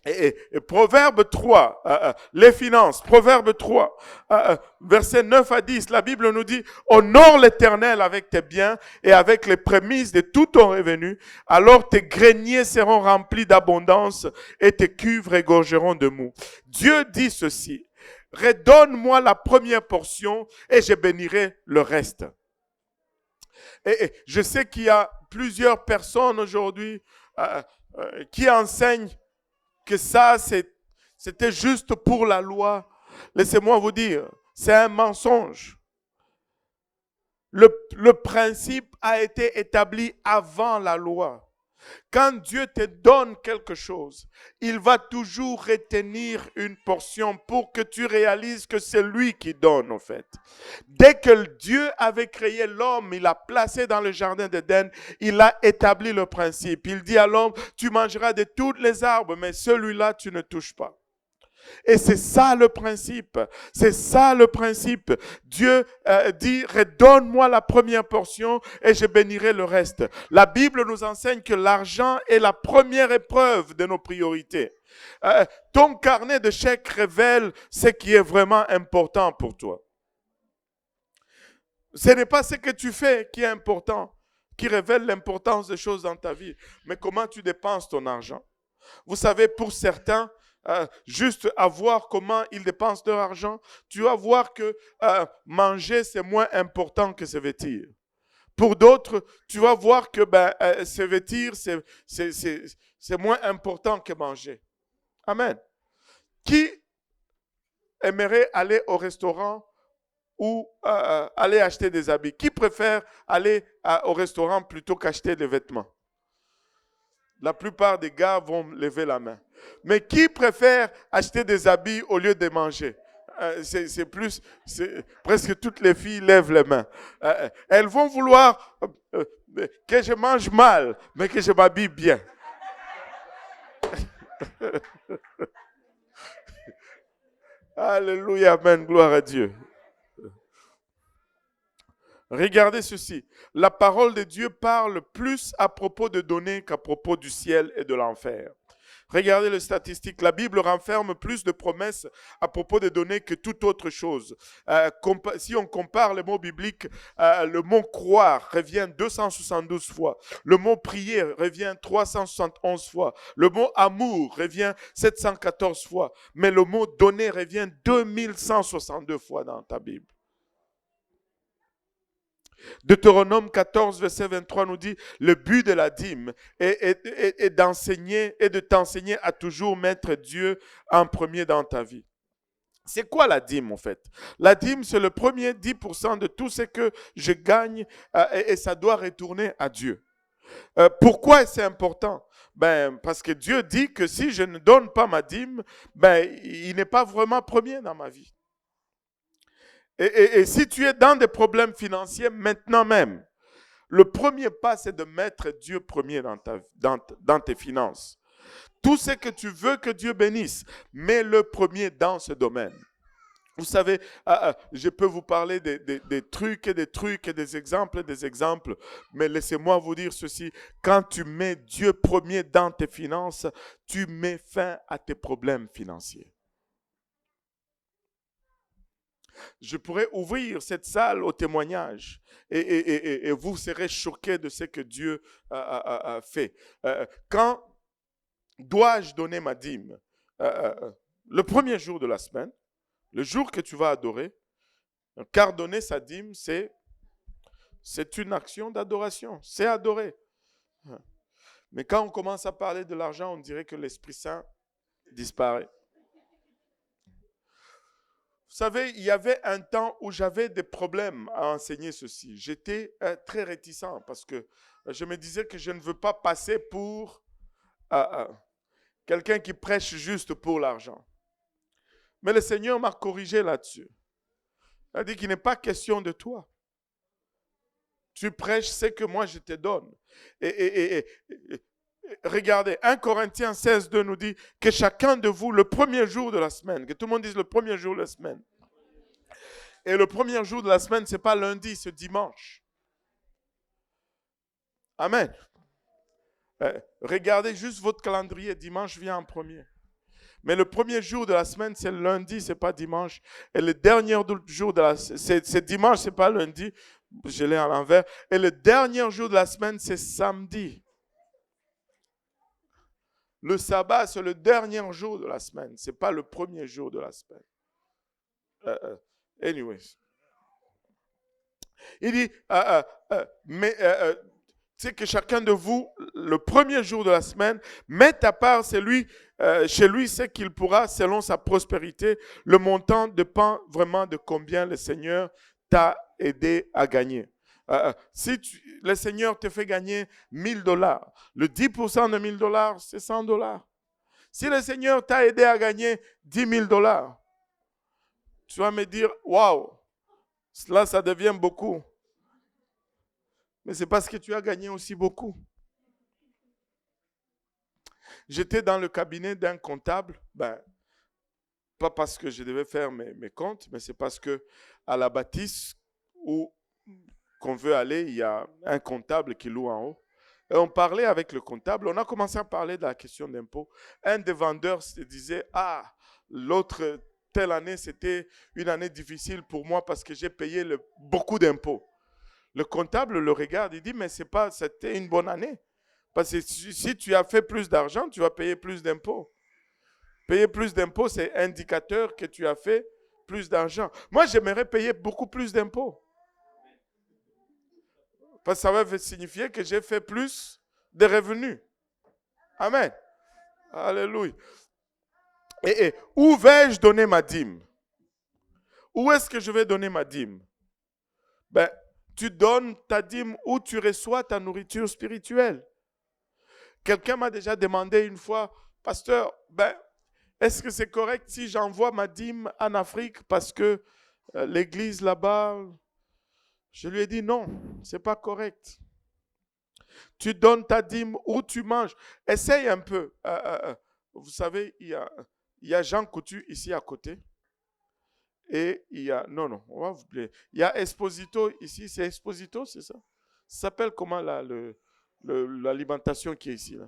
Et Proverbe 3, les finances, Proverbe 3, versets 9 à 10, la Bible nous dit, honore l'Éternel avec tes biens et avec les prémices de tout ton revenu, alors tes greniers seront remplis d'abondance et tes cuves regorgeront de mou. Dieu dit ceci, redonne-moi la première portion et je bénirai le reste. Et je sais qu'il y a plusieurs personnes aujourd'hui qui enseignent que ça, c'était juste pour la loi. Laissez-moi vous dire, c'est un mensonge. Le principe a été établi avant la loi. Quand Dieu te donne quelque chose, il va toujours retenir une portion pour que tu réalises que c'est lui qui donne, en fait. Dès que Dieu avait créé l'homme, il l'a placé dans le jardin d'Éden, il a établi le principe. Il dit à l'homme, tu mangeras de toutes les arbres, mais celui-là, tu ne touches pas. Et c'est ça le principe. C'est ça le principe. Dieu dit, redonne-moi la première portion et je bénirai le reste. La Bible nous enseigne que l'argent est la première épreuve de nos priorités. Ton carnet de chèques révèle ce qui est vraiment important pour toi. Ce n'est pas ce que tu fais qui est important, qui révèle l'importance des choses dans ta vie, mais comment tu dépenses ton argent. Vous savez, pour certains, juste à voir comment ils dépensent leur argent, tu vas voir que manger, c'est moins important que se vêtir. Pour d'autres, tu vas voir que se vêtir, c'est moins important que manger. Amen. Qui aimerait aller au restaurant ou aller acheter des habits? Qui préfère aller au restaurant plutôt qu'acheter des vêtements? La plupart des gars vont lever la main. Mais qui préfère acheter des habits au lieu de manger? Presque toutes les filles lèvent les mains. Elles vont vouloir que je mange mal, mais que je m'habille bien. Alléluia, amen, gloire à Dieu. Regardez ceci. La parole de Dieu parle plus à propos de donner qu'à propos du ciel et de l'enfer. Regardez les statistiques. La Bible renferme plus de promesses à propos de donner que toute autre chose. Si on compare les mots bibliques, le mot croire revient 272 fois. Le mot prier revient 371 fois. Le mot amour revient 714 fois. Mais le mot donner revient 2162 fois dans ta Bible. Deutéronome 14, verset 23 nous dit, le but de la dîme est d'enseigner et de t'enseigner à toujours mettre Dieu en premier dans ta vie. C'est quoi la dîme en fait? La dîme, c'est le premier 10% de tout ce que je gagne et ça doit retourner à Dieu. Pourquoi c'est important? Parce que Dieu dit que si je ne donne pas ma dîme, il n'est pas vraiment premier dans ma vie. Et si tu es dans des problèmes financiers maintenant même, le premier pas, c'est de mettre Dieu premier dans tes finances. Tout ce que tu veux que Dieu bénisse, mets le premier dans ce domaine. Vous savez, je peux vous parler des trucs et des exemples, mais laissez-moi vous dire ceci. Quand tu mets Dieu premier dans tes finances, tu mets fin à tes problèmes financiers. Je pourrais ouvrir cette salle au témoignage et vous serez choqués de ce que Dieu a fait. Quand dois-je donner ma dîme? Le premier jour de la semaine, le jour que tu vas adorer, car donner sa dîme, c'est une action d'adoration, c'est adorer. Mais quand on commence à parler de l'argent, on dirait que l'Esprit Saint disparaît. Vous savez, il y avait un temps où j'avais des problèmes à enseigner ceci. J'étais très réticent parce que je me disais que je ne veux pas passer pour quelqu'un qui prêche juste pour l'argent. Mais le Seigneur m'a corrigé là-dessus. Ça dit qu'il n'est pas question de toi. Tu prêches ce que moi je te donne. Et regardez, 1 Corinthiens 16, 2 nous dit que chacun de vous, le premier jour de la semaine, que tout le monde dise le premier jour de la semaine. Et le premier jour de la semaine, ce n'est pas lundi, c'est dimanche. Amen. Regardez juste votre calendrier, dimanche vient en premier. Mais le premier jour de la semaine, c'est lundi, ce n'est pas dimanche. Et le dernier jour de la semaine, c'est dimanche, ce n'est pas lundi. Je l'ai à l'envers. Et le dernier jour de la semaine, c'est samedi. Le sabbat, c'est le dernier jour de la semaine. Ce n'est pas le premier jour de la semaine. Anyways. Il dit, c'est que chacun de vous, le premier jour de la semaine, mette à part chez lui ce qu'il pourra selon sa prospérité. Le montant dépend vraiment de combien le Seigneur t'a aidé à gagner. Si le Seigneur te fait gagner $1000, le 10% de $1000, c'est $100. Si le Seigneur t'a aidé à gagner $10,000, tu vas me dire, waouh, là ça devient beaucoup. Mais c'est parce que tu as gagné aussi beaucoup. J'étais dans le cabinet d'un comptable, pas parce que je devais faire mes comptes, mais c'est parce que à la bâtisse où qu'on veut aller, il y a un comptable qui loue en haut. Et on parlait avec le comptable, on a commencé à parler de la question d'impôt. Un des vendeurs se disait, l'autre, telle année, c'était une année difficile pour moi parce que j'ai payé beaucoup d'impôts. Le comptable le regarde, il dit, mais c'était une bonne année. Parce que si tu as fait plus d'argent, tu vas payer plus d'impôts. Payer plus d'impôts, c'est indicateur que tu as fait plus d'argent. Moi, j'aimerais payer beaucoup plus d'impôts. Parce que ça va signifier que j'ai fait plus de revenus. Amen. Alléluia. Et où vais-je donner ma dîme? Où est-ce que je vais donner ma dîme? Tu donnes ta dîme où tu reçois ta nourriture spirituelle. Quelqu'un m'a déjà demandé une fois, pasteur, est-ce que c'est correct si j'envoie ma dîme en Afrique parce que l'église là-bas, je lui ai dit non, ce n'est pas correct. Tu donnes ta dîme où tu manges. Essaye un peu. Vous savez, il y a Jean Coutu ici à côté. Et il y a, on va vous oublier. Il y a Esposito ici, c'est Esposito, c'est ça? Ça s'appelle comment là, l'alimentation qui est ici là?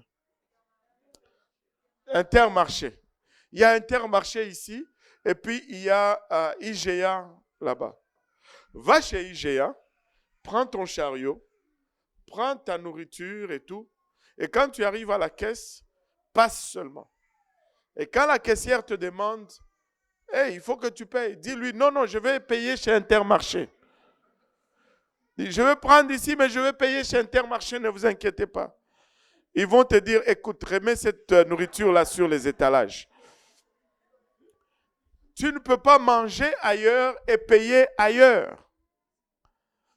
Intermarché. Il y a Intermarché ici, et puis il y a IGA là-bas. Va chez IGA, prends ton chariot, prends ta nourriture et tout, et quand tu arrives à la caisse, passe seulement. Et quand la caissière te demande, il faut que tu payes. Dis-lui, non, je vais payer chez Intermarché. Je vais prendre ici, mais je vais payer chez Intermarché, ne vous inquiétez pas. Ils vont te dire, écoute, remets cette nourriture-là sur les étalages. Tu ne peux pas manger ailleurs et payer ailleurs.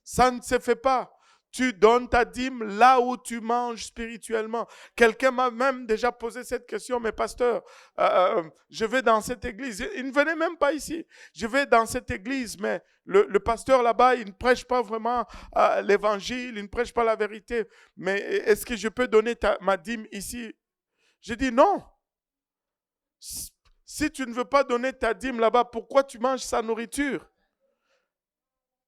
Ça ne se fait pas. Tu donnes ta dîme là où tu manges spirituellement. Quelqu'un m'a même déjà posé cette question, mais pasteur, je vais dans cette église. Il ne venait même pas ici. Je vais dans cette église, mais le pasteur là-bas, il ne prêche pas vraiment l'évangile, il ne prêche pas la vérité. Mais est-ce que je peux donner ma dîme ici? Je dis non. Si tu ne veux pas donner ta dîme là-bas, pourquoi tu manges sa nourriture?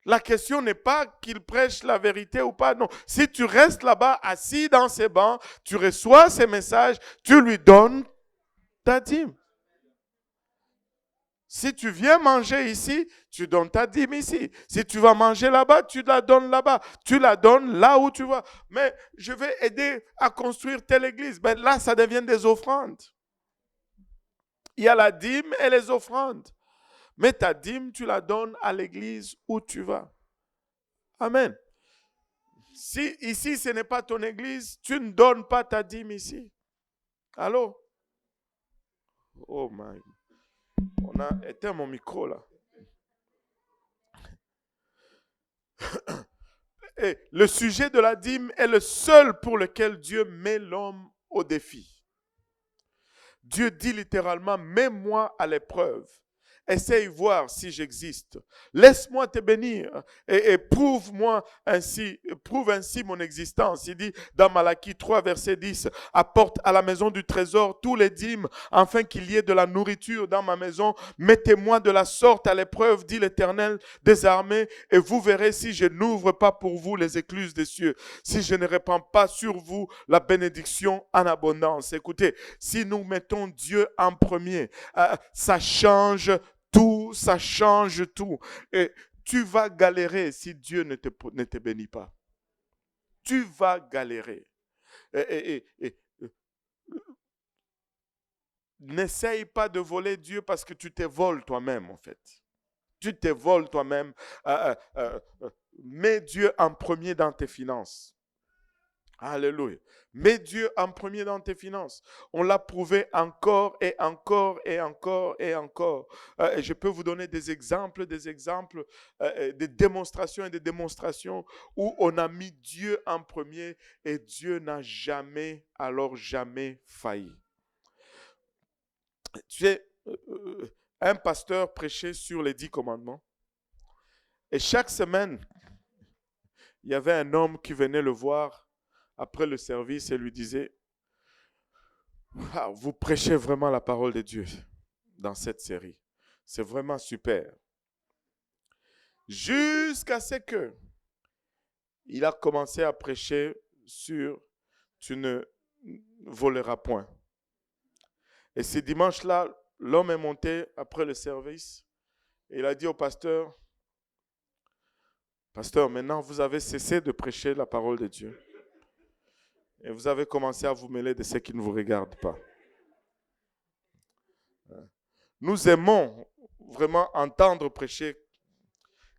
La question n'est pas qu'il prêche la vérité ou pas, non. Si tu restes là-bas, assis dans ses bancs, tu reçois ses messages, tu lui donnes ta dîme. Si tu viens manger ici, tu donnes ta dîme ici. Si tu vas manger là-bas, tu la donnes là-bas. Tu la donnes là où tu vas. Mais je vais aider à construire telle église. Là, ça devient des offrandes. Il y a la dîme et les offrandes. Mais ta dîme, tu la donnes à l'église où tu vas. Amen. Si ici, ce n'est pas ton église, tu ne donnes pas ta dîme ici. Allô? Oh my. On a éteint mon micro là. Et le sujet de la dîme est le seul pour lequel Dieu met l'homme au défi. Dieu dit littéralement, mets-moi à l'épreuve Essaye voir si j'existe. Laisse-moi te bénir et prouve ainsi mon existence. Il dit dans Malachie 3, verset 10, apporte à la maison du trésor tous les dîmes, afin qu'il y ait de la nourriture dans ma maison. Mettez-moi de la sorte à l'épreuve, dit l'Éternel des armées, et vous verrez si je n'ouvre pas pour vous les écluses des cieux, si je ne répands pas sur vous la bénédiction en abondance. Écoutez, si nous mettons Dieu en premier, ça change tout, ça change tout. Et tu vas galérer si Dieu ne te bénit pas. Tu vas galérer. N'essaye pas de voler Dieu parce que tu te voles toi-même, en fait. Tu te voles toi-même. Mets Dieu en premier dans tes finances. Alléluia. Mets Dieu en premier dans tes finances. On l'a prouvé encore et encore et encore et encore. Je peux vous donner des exemples, des démonstrations et des démonstrations où on a mis Dieu en premier et Dieu n'a jamais, alors jamais failli. Tu sais, un pasteur prêchait sur les 10 commandements et chaque semaine, il y avait un homme qui venait le voir après le service et lui disait, ah, vous prêchez vraiment la parole de Dieu dans cette série. C'est vraiment super. Jusqu'à ce que il a commencé à prêcher sur tu ne voleras point. Et ce dimanche-là, l'homme est monté après le service et il a dit au pasteur, pasteur, maintenant vous avez cessé de prêcher la parole de Dieu. Et vous avez commencé à vous mêler de ce qui ne vous regarde pas. Nous aimons vraiment entendre prêcher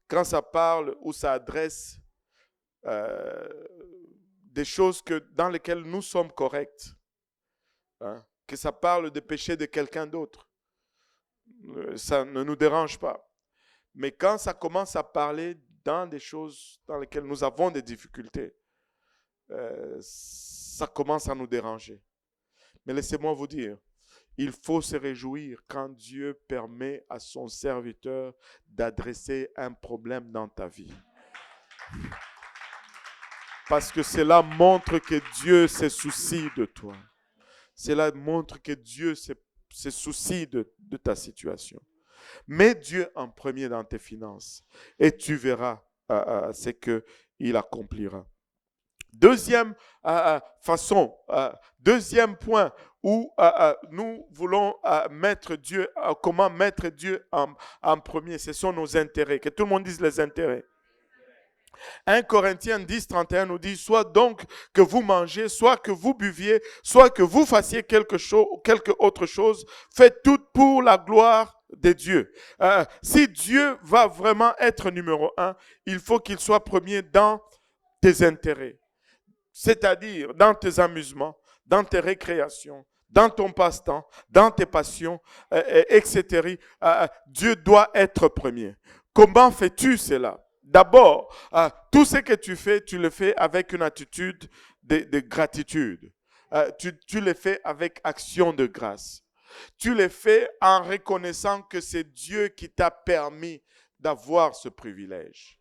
quand ça parle ou ça adresse des choses dans lesquelles nous sommes corrects. Hein, que ça parle des péchés de quelqu'un d'autre. Ça ne nous dérange pas. Mais quand ça commence à parler dans des choses dans lesquelles nous avons des difficultés, ça commence à nous déranger. Mais laissez-moi vous dire, il faut se réjouir quand Dieu permet à son serviteur d'adresser un problème dans ta vie. Parce que cela montre que Dieu se soucie de toi. Cela montre que Dieu se soucie de ta situation. Mets Dieu en premier dans tes finances et tu verras ce qu'il accomplira. Deuxième façon, deuxième point où nous voulons mettre Dieu, comment mettre Dieu en premier, ce sont nos intérêts. Que tout le monde dise les intérêts. 1 Corinthiens 10, 31 nous dit, soit donc que vous mangez, soit que vous buviez, soit que vous fassiez quelque autre chose, faites tout pour la gloire de Dieu. Si Dieu va vraiment être numéro 1, il faut qu'il soit premier dans tes intérêts. C'est-à-dire dans tes amusements, dans tes récréations, dans ton passe-temps, dans tes passions, etc. Dieu doit être premier. Comment fais-tu cela? D'abord, tout ce que tu fais, tu le fais avec une attitude de gratitude. Tu le fais avec action de grâce. Tu le fais en reconnaissant que c'est Dieu qui t'a permis d'avoir ce privilège.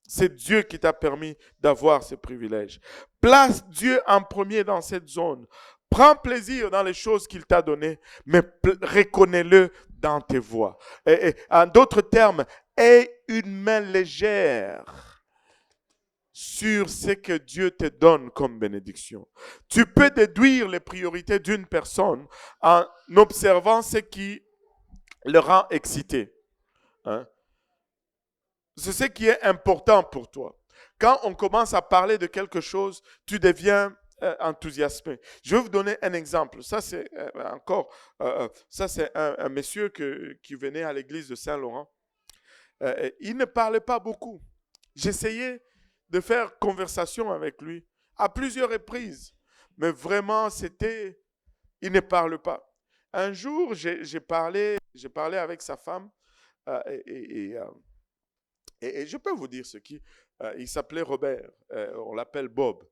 C'est Dieu qui t'a permis d'avoir ce privilège. Place Dieu en premier dans cette zone. Prends plaisir dans les choses qu'il t'a données, mais reconnais-le dans tes voies. Et en d'autres termes, aie une main légère sur ce que Dieu te donne comme bénédiction. Tu peux déduire les priorités d'une personne en observant ce qui le rend excité. Hein? C'est ce qui est important pour toi. Quand on commence à parler de quelque chose, tu deviens enthousiasmé. Je vais vous donner un exemple. Ça, c'est un monsieur qui venait à l'église de Saint-Laurent. Il ne parlait pas beaucoup. J'essayais de faire conversation avec lui à plusieurs reprises. Mais vraiment, il ne parle pas. Un jour, j'ai parlé avec sa femme et je peux vous dire il s'appelait Robert, on l'appelle Bob.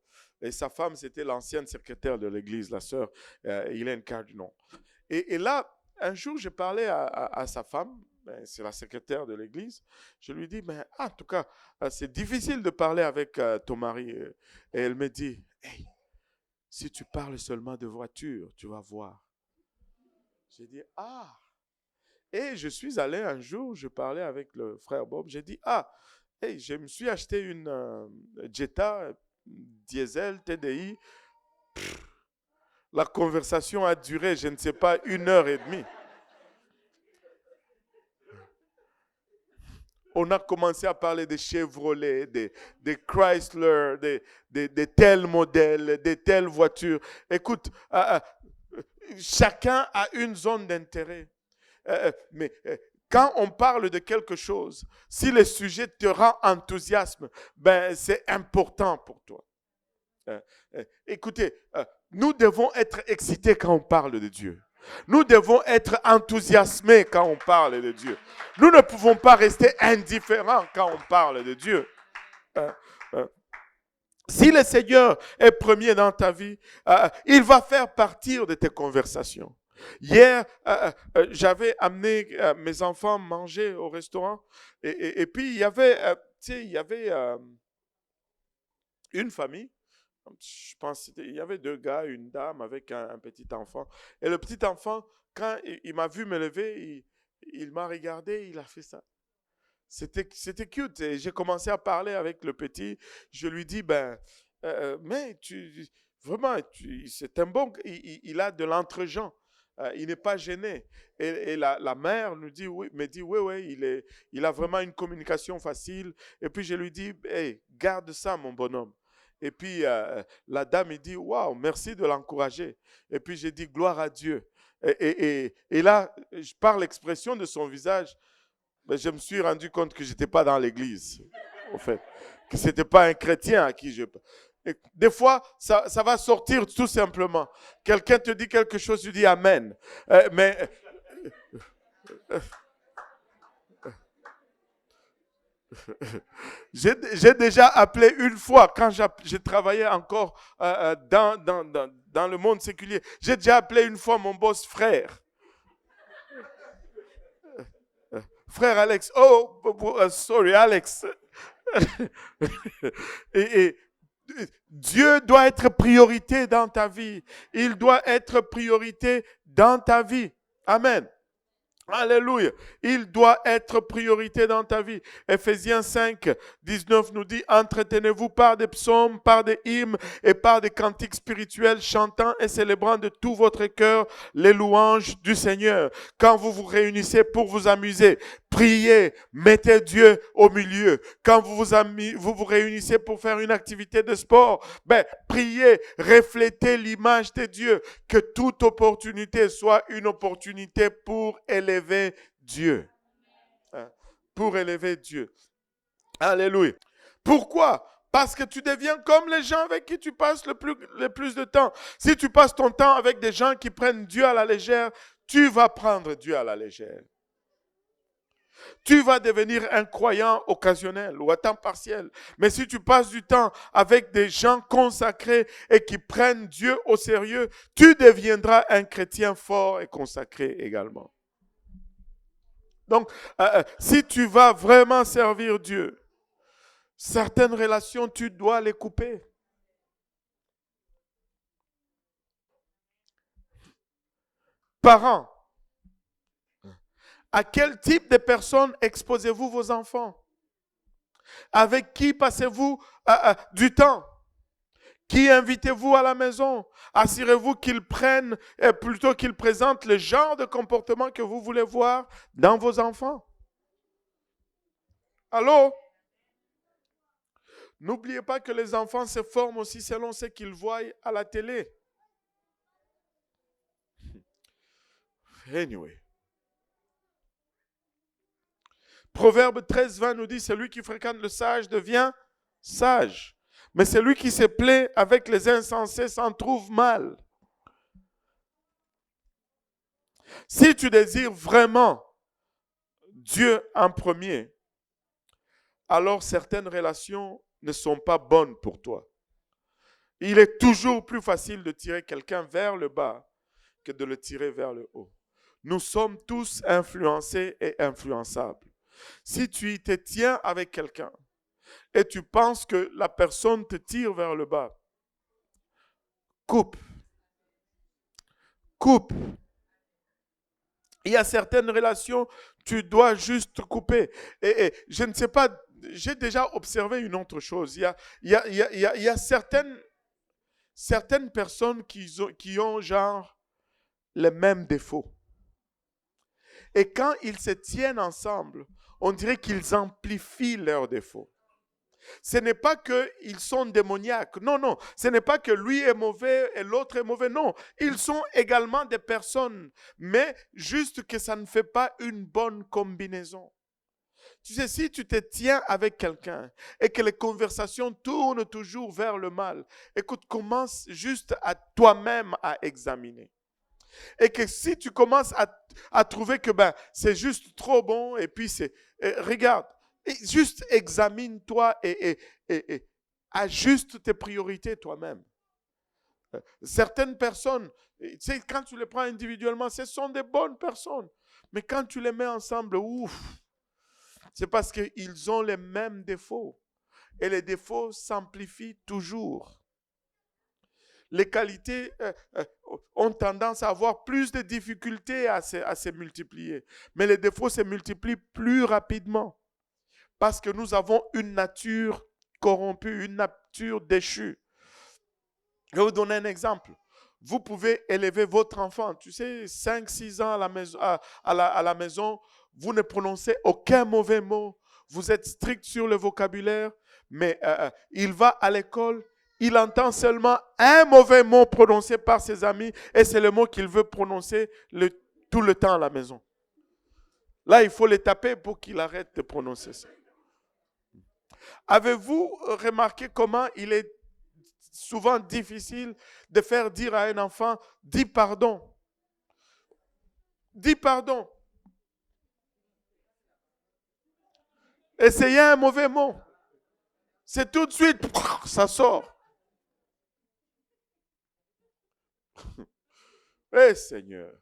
Et sa femme, c'était l'ancienne secrétaire de l'église, la sœur Hélène Cardinal. Et là, un jour, je parlais à sa femme, ben, c'est la secrétaire de l'église. Je lui dis, ben, en tout cas, c'est difficile de parler avec ton mari. Et elle me dit, hey, si tu parles seulement de voiture, tu vas voir. J'ai dit, ah. Et je suis allé un jour, je parlais avec le frère Bob. J'ai dit, ah, hey, je me suis acheté une Jetta diesel TDI. La conversation a duré, je ne sais pas, 1 heure et demie. On a commencé à parler des Chevrolet, des Chrysler, des tels modèles, des telles voitures. Écoute, chacun a une zone d'intérêt. Mais quand on parle de quelque chose, si le sujet te rend enthousiasme, ben, c'est important pour toi. Écoutez, nous devons être excités quand on parle de Dieu. Nous devons être enthousiasmés quand on parle de Dieu. Nous ne pouvons pas rester indifférents quand on parle de Dieu. Si le Seigneur est premier dans ta vie, il va faire partir de tes conversations. Hier, j'avais amené mes enfants manger au restaurant et puis il y avait une famille. Je pense qu'il y avait 2 gars, une dame avec un petit enfant. Et le petit enfant, quand il m'a vu me lever, il m'a regardé, il a fait ça. C'était cute. Et j'ai commencé à parler avec le petit. Je lui dis, ben, mais vraiment, c'est un bon, il a de l'entre-gens. Il n'est pas gêné. Et la mère me dit, oui, il a vraiment une communication facile. Et puis je lui dis, hey, garde ça, mon bonhomme. Et puis la dame, il dit, waouh, merci de l'encourager. Et puis j'ai dit, gloire à Dieu. Et là, par l'expression de son visage, mais je me suis rendu compte que je n'étais pas dans l'église, au fait. Que ce n'était pas un chrétien à qui je... Et des fois, ça va sortir tout simplement. Quelqu'un te dit quelque chose, tu dis Amen. Mais... J'ai déjà appelé une fois, quand j'ai travaillé encore dans le monde séculier, j'ai déjà appelé une fois mon boss frère. Frère Alex, sorry Alex. et Dieu doit être priorité dans ta vie. Il doit être priorité dans ta vie. Amen. Alléluia. Il doit être priorité dans ta vie. Ephésiens 5, 19 nous dit, entretenez-vous par des psaumes, par des hymnes et par des cantiques spirituels, chantant et célébrant de tout votre cœur les louanges du Seigneur. Quand vous vous réunissez pour vous amuser, priez, mettez Dieu au milieu. Quand vous vous réunissez pour faire une activité de sport, priez, reflétez l'image de Dieu. Que toute opportunité soit une opportunité pour élever Dieu. Pour élever Dieu. Alléluia. Pourquoi? Parce que tu deviens comme les gens avec qui tu passes le plus de temps. Si tu passes ton temps avec des gens qui prennent Dieu à la légère, tu vas prendre Dieu à la légère. Tu vas devenir un croyant occasionnel ou à temps partiel. Mais si tu passes du temps avec des gens consacrés et qui prennent Dieu au sérieux, tu deviendras un chrétien fort et consacré également. Donc, si tu vas vraiment servir Dieu, certaines relations, tu dois les couper. Parents, à quel type de personnes exposez-vous vos enfants? Avec qui passez-vous du temps? Qui invitez-vous à la maison? Assurez-vous qu'ils prennent, plutôt qu'ils présentent le genre de comportement que vous voulez voir dans vos enfants. Allô? N'oubliez pas que les enfants se forment aussi selon ce qu'ils voient à la télé. Anyway. Proverbe 13, 20 nous dit, celui qui fréquente le sage devient sage. Mais celui qui se plaît avec les insensés s'en trouve mal. Si tu désires vraiment Dieu en premier, alors certaines relations ne sont pas bonnes pour toi. Il est toujours plus facile de tirer quelqu'un vers le bas que de le tirer vers le haut. Nous sommes tous influencés et influençables. Si tu te tiens avec quelqu'un et tu penses que la personne te tire vers le bas, coupe. Coupe. Il y a certaines relations, tu dois juste couper. Et je ne sais pas, j'ai déjà observé une autre chose. Il y a certaines personnes qui ont genre les mêmes défauts. Et quand ils se tiennent ensemble, on dirait qu'ils amplifient leurs défauts. Ce n'est pas qu'ils sont démoniaques. Non, non. Ce n'est pas que lui est mauvais et l'autre est mauvais. Non. Ils sont également des personnes. Mais juste que ça ne fait pas une bonne combinaison. Tu sais, si tu te tiens avec quelqu'un et que les conversations tournent toujours vers le mal, écoute, commence juste à toi-même à examiner. Et que si tu commences à trouver que c'est juste trop bon, et puis regarde, juste examine-toi et ajuste tes priorités toi-même. Certaines personnes, tu sais, quand tu les prends individuellement, ce sont des bonnes personnes. Mais quand tu les mets ensemble, ouf, c'est parce qu'ils ont les mêmes défauts. Et les défauts s'amplifient toujours. Les qualités ont tendance à avoir plus de difficultés à se multiplier. Mais les défauts se multiplient plus rapidement. Parce que nous avons une nature corrompue, une nature déchue. Je vais vous donner un exemple. Vous pouvez élever votre enfant, tu sais, 5-6 ans à la maison, vous ne prononcez aucun mauvais mot, vous êtes strict sur le vocabulaire, mais il va à l'école, il entend seulement un mauvais mot prononcé par ses amis et c'est le mot qu'il veut prononcer tout le temps à la maison. Là, il faut le taper pour qu'il arrête de prononcer ça. Avez-vous remarqué comment il est souvent difficile de faire dire à un enfant, dis pardon. Dis pardon. Essayez un mauvais mot. C'est tout de suite, ça sort. Eh Seigneur.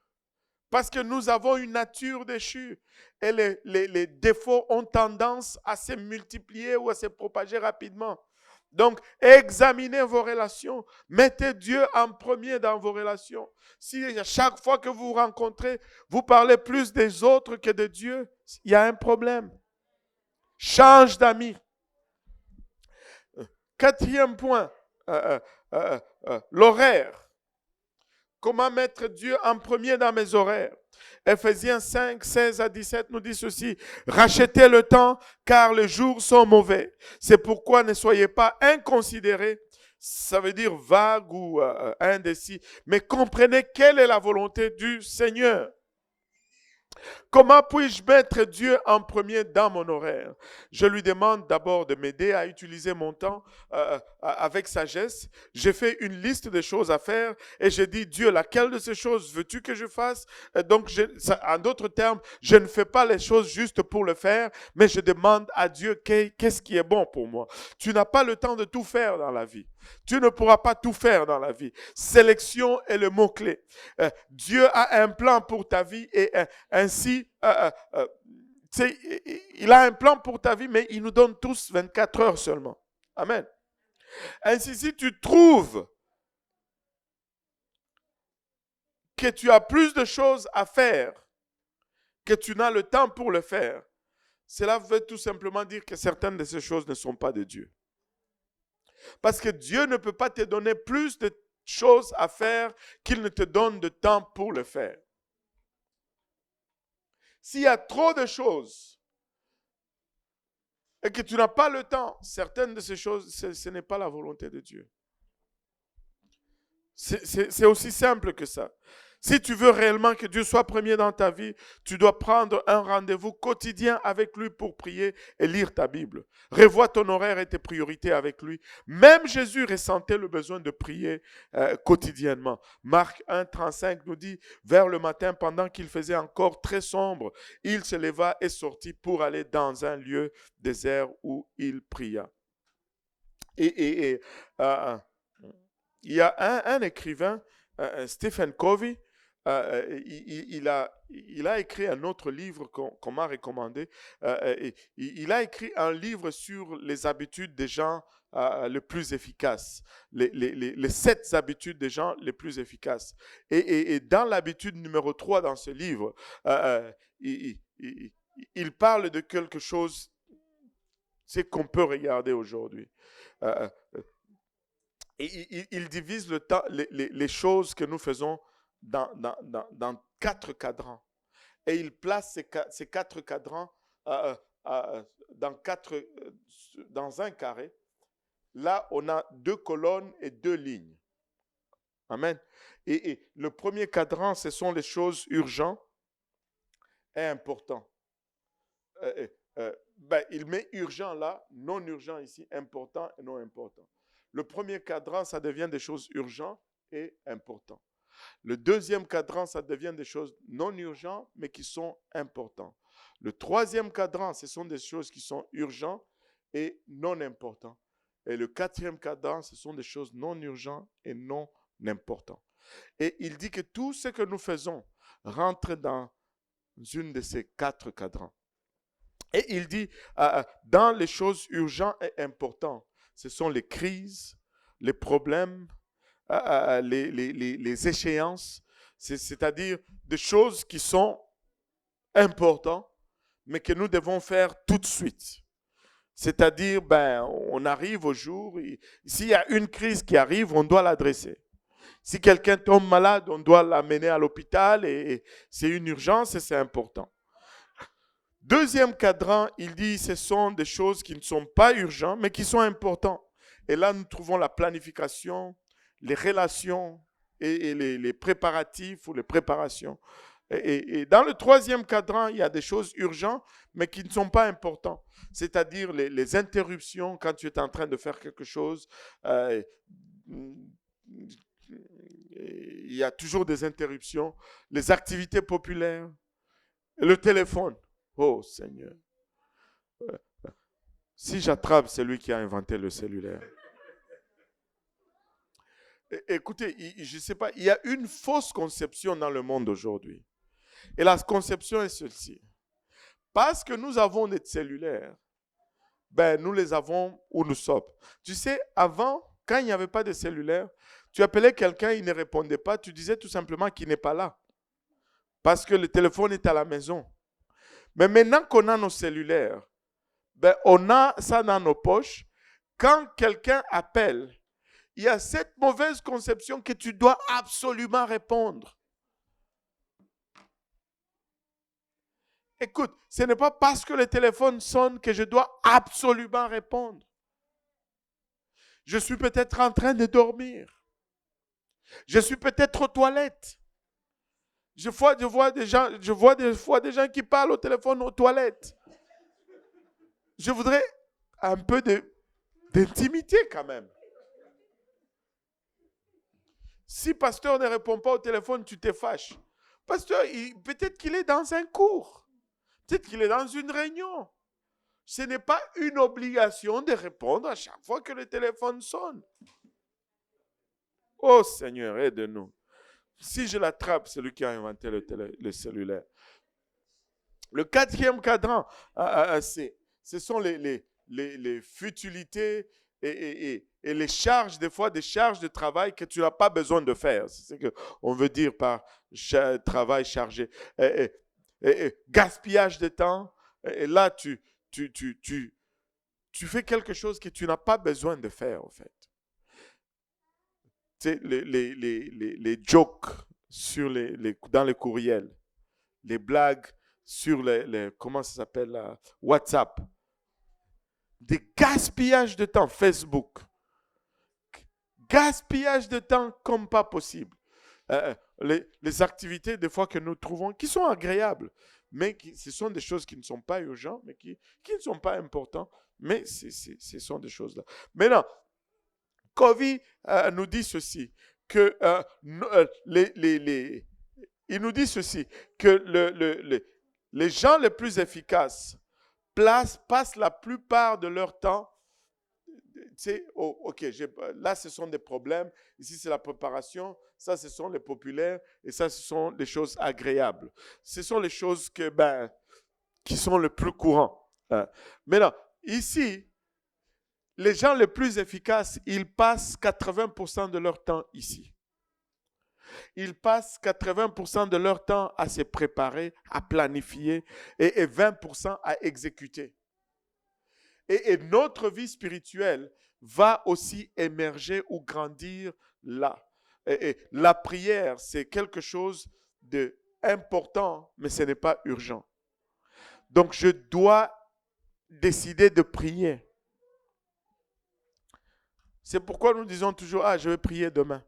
Parce que nous avons une nature déchue et les défauts ont tendance à se multiplier ou à se propager rapidement. Donc, examinez vos relations. Mettez Dieu en premier dans vos relations. Si à chaque fois que vous vous rencontrez, vous parlez plus des autres que de Dieu, il y a un problème. Change d'amis. Quatrième point, l'horaire. Comment mettre Dieu en premier dans mes horaires? Ephésiens 5, 16 à 17 nous dit ceci. Rachetez le temps car les jours sont mauvais. C'est pourquoi ne soyez pas inconsidérés. Ça veut dire vague ou indécis. Mais comprenez quelle est la volonté du Seigneur. Comment puis-je mettre Dieu en premier dans mon horaire? Je lui demande d'abord de m'aider à utiliser mon temps avec sagesse. J'ai fait une liste de choses à faire et j'ai dit, Dieu, laquelle de ces choses veux-tu que je fasse? Donc, en d'autres termes, je ne fais pas les choses juste pour le faire, mais je demande à Dieu qu'est-ce qui est bon pour moi. Tu n'as pas le temps de tout faire dans la vie. Tu ne pourras pas tout faire dans la vie. Sélection est le mot-clé. Dieu a un plan pour ta vie et ainsi, il a un plan pour ta vie, mais il nous donne tous 24 heures seulement. Amen. Ainsi, si tu trouves que tu as plus de choses à faire, que tu n'as le temps pour le faire, cela veut tout simplement dire que certaines de ces choses ne sont pas de Dieu. Parce que Dieu ne peut pas te donner plus de choses à faire qu'il ne te donne de temps pour le faire. S'il y a trop de choses et que tu n'as pas le temps, certaines de ces choses, ce n'est pas la volonté de Dieu. C'est aussi simple que ça. Si tu veux réellement que Dieu soit premier dans ta vie, tu dois prendre un rendez-vous quotidien avec lui pour prier et lire ta Bible. Revois ton horaire et tes priorités avec lui. Même Jésus ressentait le besoin de prier quotidiennement. Marc 1, 35 nous dit, vers le matin, pendant qu'il faisait encore très sombre, il se leva et sortit pour aller dans un lieu désert où il pria. Il y a un écrivain, Stephen Covey, il a écrit un autre livre qu'on m'a recommandé. Il a écrit un livre sur les habitudes des gens les plus efficaces, les 7 habitudes des gens les plus efficaces. Et dans l'habitude numéro 3 dans ce livre, il parle de quelque chose c'est qu'on peut regarder aujourd'hui. Et il divise le temps, les choses que nous faisons dans 4 cadrans. Et il place ces 4 cadrans dans un carré. Là, on a 2 colonnes et 2 lignes. Amen. Et le premier cadran, ce sont les choses urgentes et importantes. Il met urgent là, non urgent ici, important et non important. Le premier cadran, ça devient des choses urgentes et importantes. Le deuxième cadran, ça devient des choses non urgentes, mais qui sont importantes. Le troisième cadran, ce sont des choses qui sont urgentes et non importantes. Et le quatrième cadran, ce sont des choses non urgentes et non importantes. Et il dit que tout ce que nous faisons rentre dans une de ces 4 cadrans. Et il dit, dans les choses urgentes et importantes, ce sont les crises, les problèmes, les échéances, c'est-à-dire des choses qui sont importantes, mais que nous devons faire tout de suite. C'est-à-dire, on arrive au jour, s'il y a une crise qui arrive, on doit l'adresser. Si quelqu'un tombe malade, on doit l'amener à l'hôpital et c'est une urgence et c'est important. Deuxième cadran, il dit ce sont des choses qui ne sont pas urgentes, mais qui sont importantes. Et là, nous trouvons la planification, les relations et les préparatifs ou les préparations. Et dans le troisième cadran, il y a des choses urgentes, mais qui ne sont pas importantes. C'est-à-dire les interruptions quand tu es en train de faire quelque chose. Il y a toujours des interruptions. Les activités populaires, le téléphone. Oh Seigneur, si j'attrape celui qui a inventé le cellulaire. Écoutez, je ne sais pas, il y a une fausse conception dans le monde aujourd'hui. Et la conception est celle-ci. Parce que nous avons des cellulaires, nous les avons où nous sommes. Tu sais, avant, quand il n'y avait pas de cellulaire, tu appelais quelqu'un, il ne répondait pas, tu disais tout simplement qu'il n'est pas là. Parce que le téléphone est à la maison. Mais maintenant qu'on a nos cellulaires, on a ça dans nos poches. Quand quelqu'un appelle, il y a cette mauvaise conception que tu dois absolument répondre. Écoute, ce n'est pas parce que le téléphone sonne que je dois absolument répondre. Je suis peut-être en train de dormir. Je suis peut-être aux toilettes. Je vois des fois des gens qui parlent au téléphone aux toilettes. Je voudrais un peu d'intimité quand même. Si pasteur ne répond pas au téléphone, tu te fâches. Pasteur, peut-être qu'il est dans un cours. Peut-être qu'il est dans une réunion. Ce n'est pas une obligation de répondre à chaque fois que le téléphone sonne. Oh Seigneur, aide-nous. Si je l'attrape, c'est lui qui a inventé le cellulaire. Le quatrième cadran, ce sont les futilités et les charges, des fois des charges de travail que tu n'as pas besoin de faire. C'est ce qu'on veut dire par travail chargé. Gaspillage de temps. Et là, tu fais quelque chose que tu n'as pas besoin de faire, en fait. Tu sais, les jokes dans les courriels, les blagues sur comment ça s'appelle, WhatsApp. Des gaspillages de temps, Facebook. Gaspillage de temps comme pas possible. Les activités, des fois, que nous trouvons, qui sont agréables, mais ce sont des choses qui ne sont pas urgentes, mais qui ne sont pas importantes, mais ce sont des choses-là. Maintenant, Covey nous dit ceci, que il nous dit ceci, que les gens les plus efficaces passent la plupart de leur temps sais, oh, ok, là, ce sont des problèmes. Ici, c'est la préparation. Ça, ce sont les populaires. Et ça, ce sont les choses agréables. Ce sont les choses qui sont le plus courants. Maintenant, ici, les gens les plus efficaces, ils passent 80% de leur temps ici. Ils passent 80% de leur temps à se préparer, à planifier et 20% à exécuter. Et notre vie spirituelle va aussi émerger ou grandir là. Et la prière, c'est quelque chose d'important, mais ce n'est pas urgent. Donc, je dois décider de prier. C'est pourquoi nous disons toujours, je vais prier demain.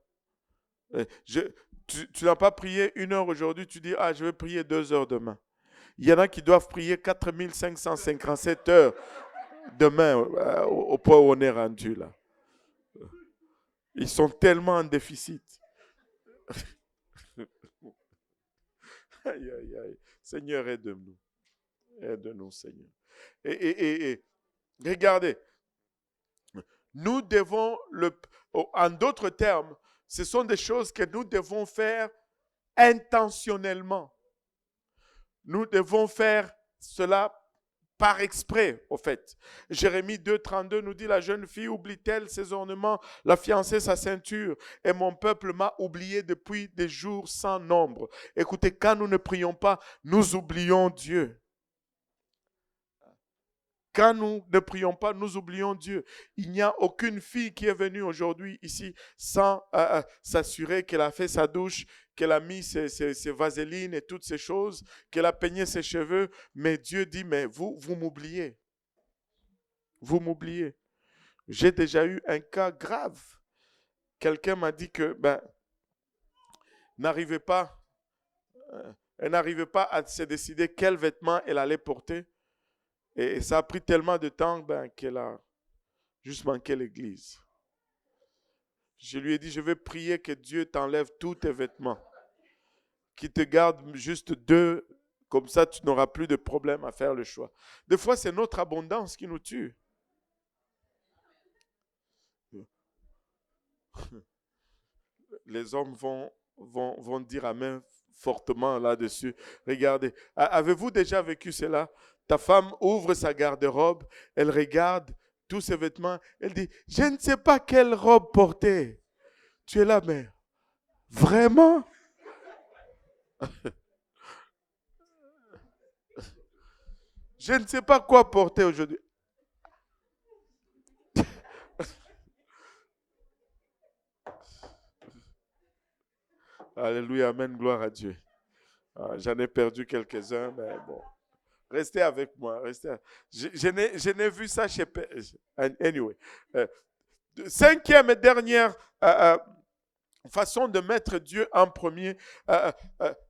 Tu n'as pas prié 1 heure aujourd'hui, tu dis, je vais prier 2 heures demain. Il y en a qui doivent prier 4557 heures demain, au point où on est rendu là. Ils sont tellement en déficit. Aïe, aïe, aïe. Seigneur, aide-nous. Aide-nous, Seigneur. Et regardez, nous devons, en d'autres termes, ce sont des choses que nous devons faire intentionnellement. Nous devons faire cela par exprès, au fait. Jérémie 2,32 nous dit, la jeune fille oublie-t-elle ses ornements, la fiancée sa ceinture, et mon peuple m'a oublié depuis des jours sans nombre. Écoutez, quand nous ne prions pas, nous oublions Dieu. Quand nous ne prions pas, nous oublions Dieu. Il n'y a aucune fille qui est venue aujourd'hui ici sans s'assurer qu'elle a fait sa douche, qu'elle a mis ses vaselines et toutes ces choses, qu'elle a peigné ses cheveux. Mais Dieu dit, mais vous m'oubliez. Vous m'oubliez. J'ai déjà eu un cas grave. Quelqu'un m'a dit que elle n'arrivait pas à se décider quel vêtement elle allait porter. Et ça a pris tellement de temps qu'elle a juste manqué l'église. Je lui ai dit, je vais prier que Dieu t'enlève tous tes vêtements. Qu'il te garde juste 2, comme ça tu n'auras plus de problème à faire le choix. Des fois, c'est notre abondance qui nous tue. Les hommes vont dire amen fortement là-dessus. Regardez, avez-vous déjà vécu cela? Ta femme ouvre sa garde-robe, elle regarde tous ses vêtements, elle dit, je ne sais pas quelle robe porter. Tu es là, mais vraiment? Je ne sais pas quoi porter aujourd'hui. Alléluia, amen, gloire à Dieu. J'en ai perdu quelques-uns, mais bon. Restez avec moi. Je n'ai vu ça chez... Anyway. 5e et dernière façon de mettre Dieu en premier.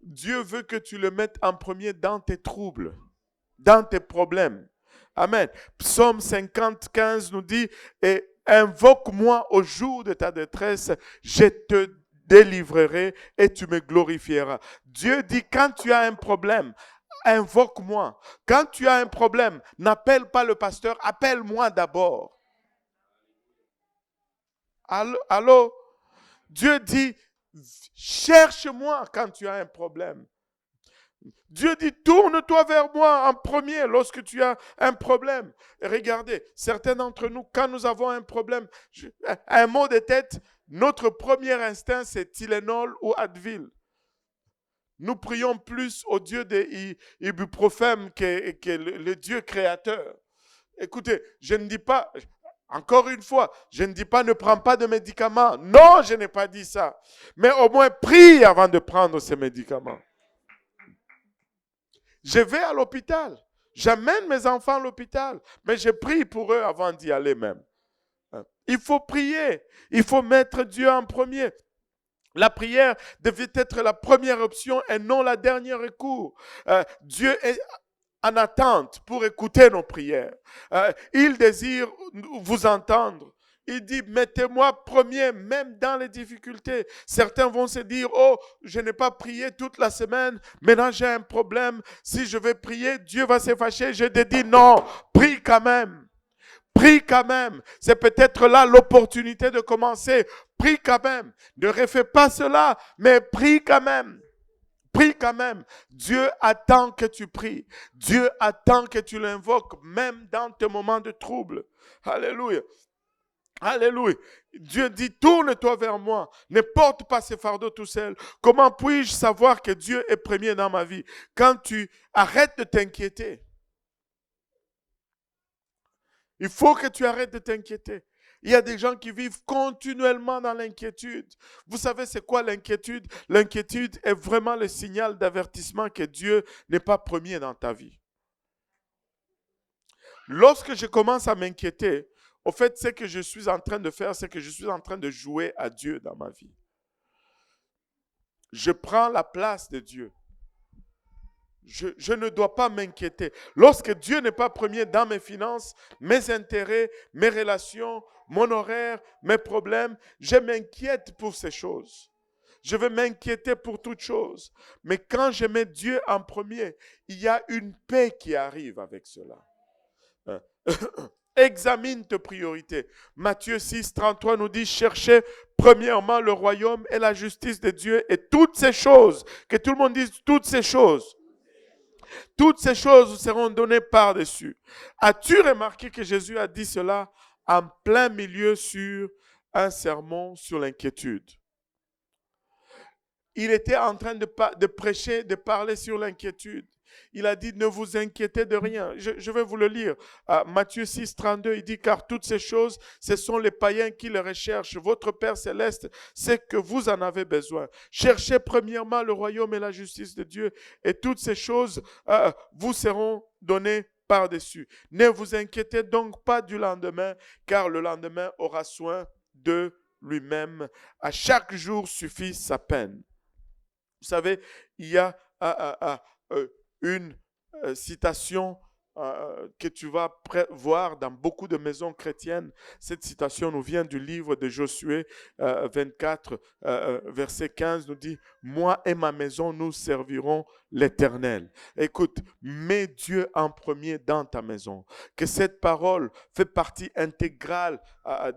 Dieu veut que tu le mettes en premier dans tes troubles, dans tes problèmes. Amen. Psaume 50, 15 nous dit, et invoque-moi au jour de ta détresse, je te délivrerai et tu me glorifieras. Dieu dit, quand tu as un problème, invoque-moi. Quand tu as un problème, n'appelle pas le pasteur, appelle-moi d'abord. Allô? Dieu dit, cherche-moi quand tu as un problème. Dieu dit, tourne-toi vers moi en premier lorsque tu as un problème. Et regardez, certains d'entre nous, quand nous avons un problème, un mot de tête, notre premier instinct, c'est Tylenol ou Advil. Nous prions plus au Dieu de ibuprofène que le Dieu créateur. Écoutez, je ne dis pas, encore une fois, je ne dis pas ne prends pas de médicaments. Non, je n'ai pas dit ça. Mais au moins prie avant de prendre ces médicaments. Je vais à l'hôpital. J'amène mes enfants à l'hôpital. Mais je prie pour eux avant d'y aller même. Il faut prier. Il faut mettre Dieu en premier. La prière devait être la première option et non la dernière recours. Dieu est en attente pour écouter nos prières. Il désire vous entendre. Il dit, mettez-moi premier, même dans les difficultés. Certains vont se dire, oh, je n'ai pas prié toute la semaine, maintenant j'ai un problème. Si je vais prier, Dieu va se fâcher. Je te dis, non, prie quand même. Prie quand même. C'est peut-être là l'opportunité de commencer. Prie quand même. Ne refais pas cela, mais prie quand même. Prie quand même. Dieu attend que tu pries. Dieu attend que tu l'invoques, même dans tes moments de trouble. Alléluia. Alléluia. Dieu dit, tourne-toi vers moi. Ne porte pas ces fardeaux tout seul. Comment puis-je savoir que Dieu est premier dans ma vie? Quand tu arrêtes de t'inquiéter. Il faut que tu arrêtes de t'inquiéter. Il y a des gens qui vivent continuellement dans l'inquiétude. Vous savez, c'est quoi l'inquiétude? L'inquiétude est vraiment le signal d'avertissement que Dieu n'est pas premier dans ta vie. Lorsque je commence à m'inquiéter, au fait, ce que je suis en train de faire, c'est que je suis en train de jouer à Dieu dans ma vie. Je prends la place de Dieu. Je ne dois pas m'inquiéter. Lorsque Dieu n'est pas premier dans mes finances, mes intérêts, mes relations, mon horaire, mes problèmes, je m'inquiète pour ces choses. Je vais m'inquiéter pour toutes choses. Mais quand je mets Dieu en premier, il y a une paix qui arrive avec cela. Examine tes priorités. Matthieu 6, 33 nous dit, cherchez premièrement le royaume et la justice de Dieu et toutes ces choses, que tout le monde dise toutes ces choses. Toutes ces choses vous seront données par-dessus. As-tu remarqué que Jésus a dit cela en plein milieu sur un sermon sur l'inquiétude? Il était en train de prêcher, de parler sur l'inquiétude. Il a dit, ne vous inquiétez de rien. Je vais vous le lire. Matthieu 6, 32, il dit, car toutes ces choses, ce sont les païens qui les recherchent. Votre Père céleste sait que vous en avez besoin. Cherchez premièrement le royaume et la justice de Dieu, et toutes ces choses vous seront données par-dessus. Ne vous inquiétez donc pas du lendemain, car le lendemain aura soin de lui-même. À chaque jour suffit sa peine. Vous savez, il y a une citation que tu vas voir dans beaucoup de maisons chrétiennes. Cette citation nous vient du livre de Josué 24, verset 15, nous dit « Moi et ma maison, nous servirons l'Éternel. » Écoute, mets Dieu en premier dans ta maison. Que cette parole fait partie intégrale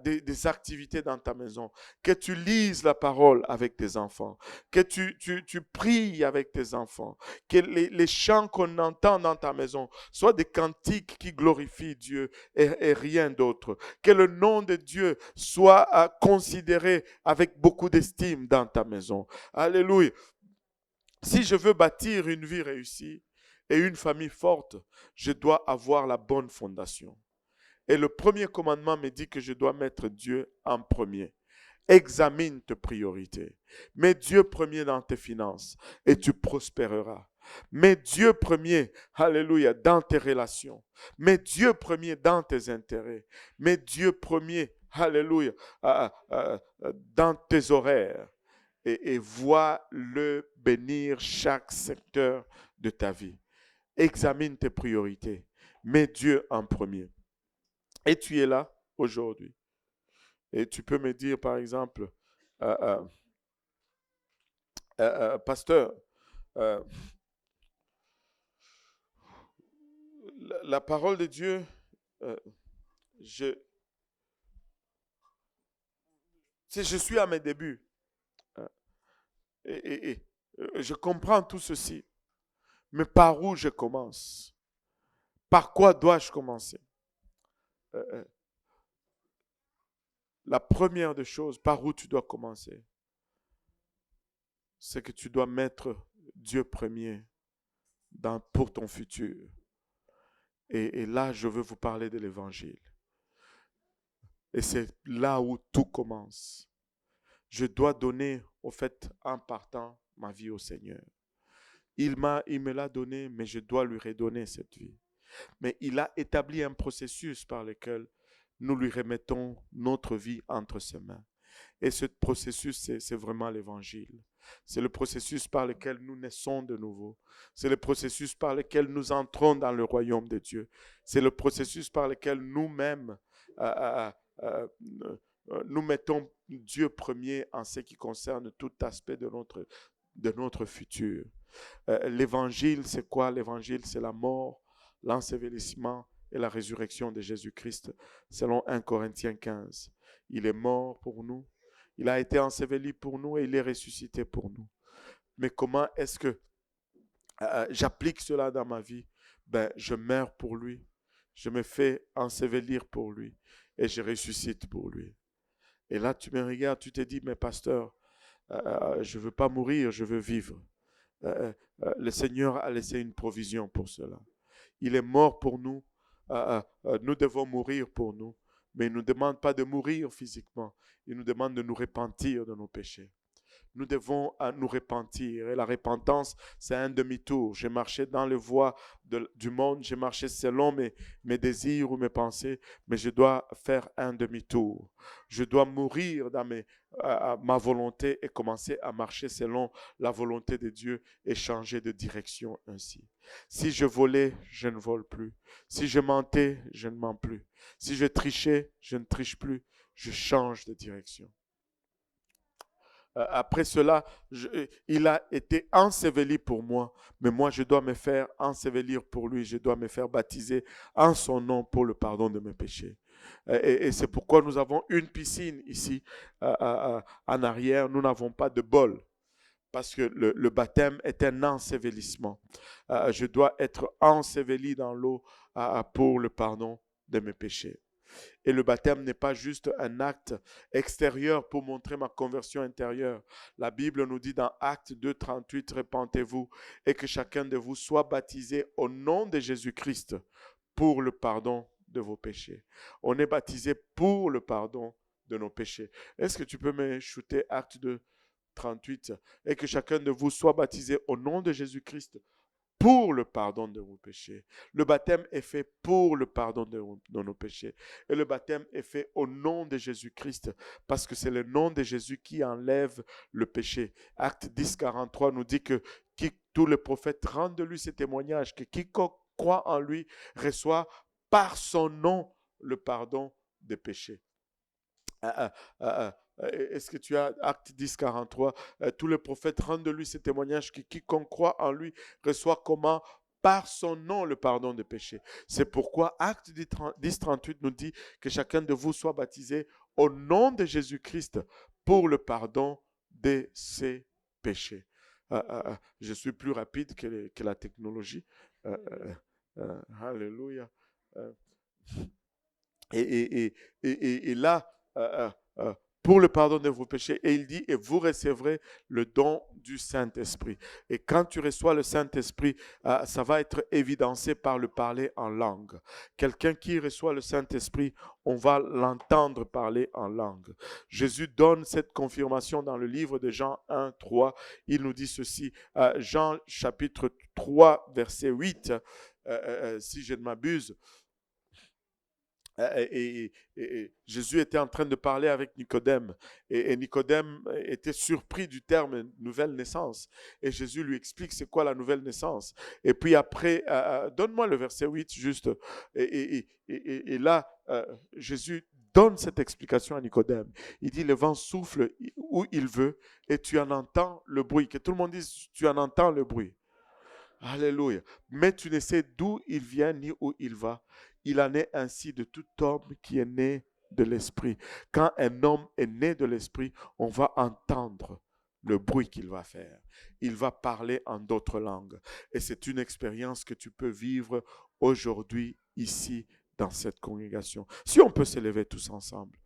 des activités dans ta maison. Que tu lises la parole avec tes enfants. Que tu pries avec tes enfants. Que les chants qu'on entend dans ta maison soient des cantiques qui glorifient Dieu et rien d'autre. Que le nom de Dieu soit considéré avec beaucoup d'estime dans ta maison. Alléluia. Si je veux bâtir une vie réussie et une famille forte, je dois avoir la bonne fondation. Et le premier commandement me dit que je dois mettre Dieu en premier. Examine tes priorités. Mets Dieu premier dans tes finances et tu prospéreras. Mets Dieu premier, alléluia, dans tes relations. Mets Dieu premier dans tes intérêts. Mets Dieu premier, alléluia, dans tes horaires. Et vois-le bénir chaque secteur de ta vie. Examine tes priorités. Mets Dieu en premier. Et tu es là aujourd'hui. Et tu peux me dire, par exemple, pasteur, la parole de Dieu, je suis à mes débuts. Et je comprends tout ceci. Mais par où je commence? Par quoi dois-je commencer? La première des choses, par où tu dois commencer, c'est que tu dois mettre Dieu premier pour ton futur. Et là, je veux vous parler de l'Évangile. Et c'est là où tout commence. Je dois donner, au fait, en partant, ma vie au Seigneur. Il me l'a donné, mais je dois lui redonner cette vie. Mais il a établi un processus par lequel nous lui remettons notre vie entre ses mains. Et ce processus, c'est vraiment l'Évangile. C'est le processus par lequel nous naissons de nouveau. C'est le processus par lequel nous entrons dans le royaume de Dieu. C'est le processus par lequel nous-mêmes, nous mettons Dieu premier en ce qui concerne tout aspect de notre futur. L'évangile, c'est quoi? L'évangile, c'est la mort, l'ensevelissement et la résurrection de Jésus-Christ, selon 1 Corinthiens 15. Il est mort pour nous, il a été enseveli pour nous et il est ressuscité pour nous. Mais comment est-ce que j'applique cela dans ma vie? Je meurs pour lui, je me fais ensevelir pour lui et je ressuscite pour lui. Et là, tu me regardes, tu te dis, mais pasteur, je ne veux pas mourir, je veux vivre. Le Seigneur a laissé une provision pour cela. Il est mort pour nous. Nous devons mourir pour nous. Mais il ne nous demande pas de mourir physiquement. Il nous demande de nous repentir de nos péchés. Nous devons nous repentir. Et la repentance, c'est un demi-tour. J'ai marché dans les voies du monde, j'ai marché selon mes désirs ou mes pensées, mais je dois faire un demi-tour. Je dois mourir dans ma volonté et commencer à marcher selon la volonté de Dieu et changer de direction ainsi. Si je volais, je ne vole plus. Si je mentais, je ne mens plus. Si je trichais, je ne triche plus. Je change de direction. Après cela, il a été enseveli pour moi, mais moi je dois me faire ensevelir pour lui, je dois me faire baptiser en son nom pour le pardon de mes péchés. Et c'est pourquoi nous avons une piscine ici en arrière, nous n'avons pas de bol, parce que le baptême est un ensevelissement. Je dois être enseveli dans l'eau pour le pardon de mes péchés. Et le baptême n'est pas juste un acte extérieur pour montrer ma conversion intérieure. La Bible nous dit dans Actes 2, 38, repentez-vous et que chacun de vous soit baptisé au nom de Jésus-Christ pour le pardon de vos péchés. On est baptisé pour le pardon de nos péchés. Est-ce que tu peux me shooter Actes 2, 38 et que chacun de vous soit baptisé au nom de Jésus-Christ pour le pardon de vos péchés. Le baptême est fait pour le pardon de nos péchés. Et le baptême est fait au nom de Jésus-Christ, parce que c'est le nom de Jésus qui enlève le péché. Acte 10, 43 nous dit que tous les prophètes rendent de lui ce témoignage, que quiconque croit en lui reçoit par son nom le pardon des péchés. Est-ce que tu as Acte 10, 43 tous les prophètes rendent de lui ce témoignage que quiconque croit en lui reçoit comment? Par son nom le pardon des péchés. C'est pourquoi Acte 10, 38 nous dit que chacun de vous soit baptisé au nom de Jésus-Christ pour le pardon de ses péchés. Je suis plus rapide que la technologie. Alléluia. Et là, pour le pardon de vos péchés, et il dit, et vous recevrez le don du Saint-Esprit. Et quand tu reçois le Saint-Esprit, ça va être évidencé par le parler en langue. Quelqu'un qui reçoit le Saint-Esprit, on va l'entendre parler en langue. Jésus donne cette confirmation dans le livre de Jean 1, 3. Il nous dit ceci, Jean chapitre 3, verset 8, si je ne m'abuse. Et Jésus était en train de parler avec Nicodème et Nicodème était surpris du terme nouvelle naissance et Jésus lui explique c'est quoi la nouvelle naissance et puis après donne-moi le verset 8 juste et là Jésus donne cette explication à Nicodème. Il dit le vent souffle où il veut et tu en entends le bruit, que tout le monde dise tu en entends le bruit. Alléluia. Mais tu ne sais d'où il vient ni où il va. Il en est ainsi de tout homme qui est né de l'esprit. Quand un homme est né de l'esprit, on va entendre le bruit qu'il va faire. Il va parler en d'autres langues. Et c'est une expérience que tu peux vivre aujourd'hui, ici, dans cette congrégation. Si on peut s'élever tous ensemble.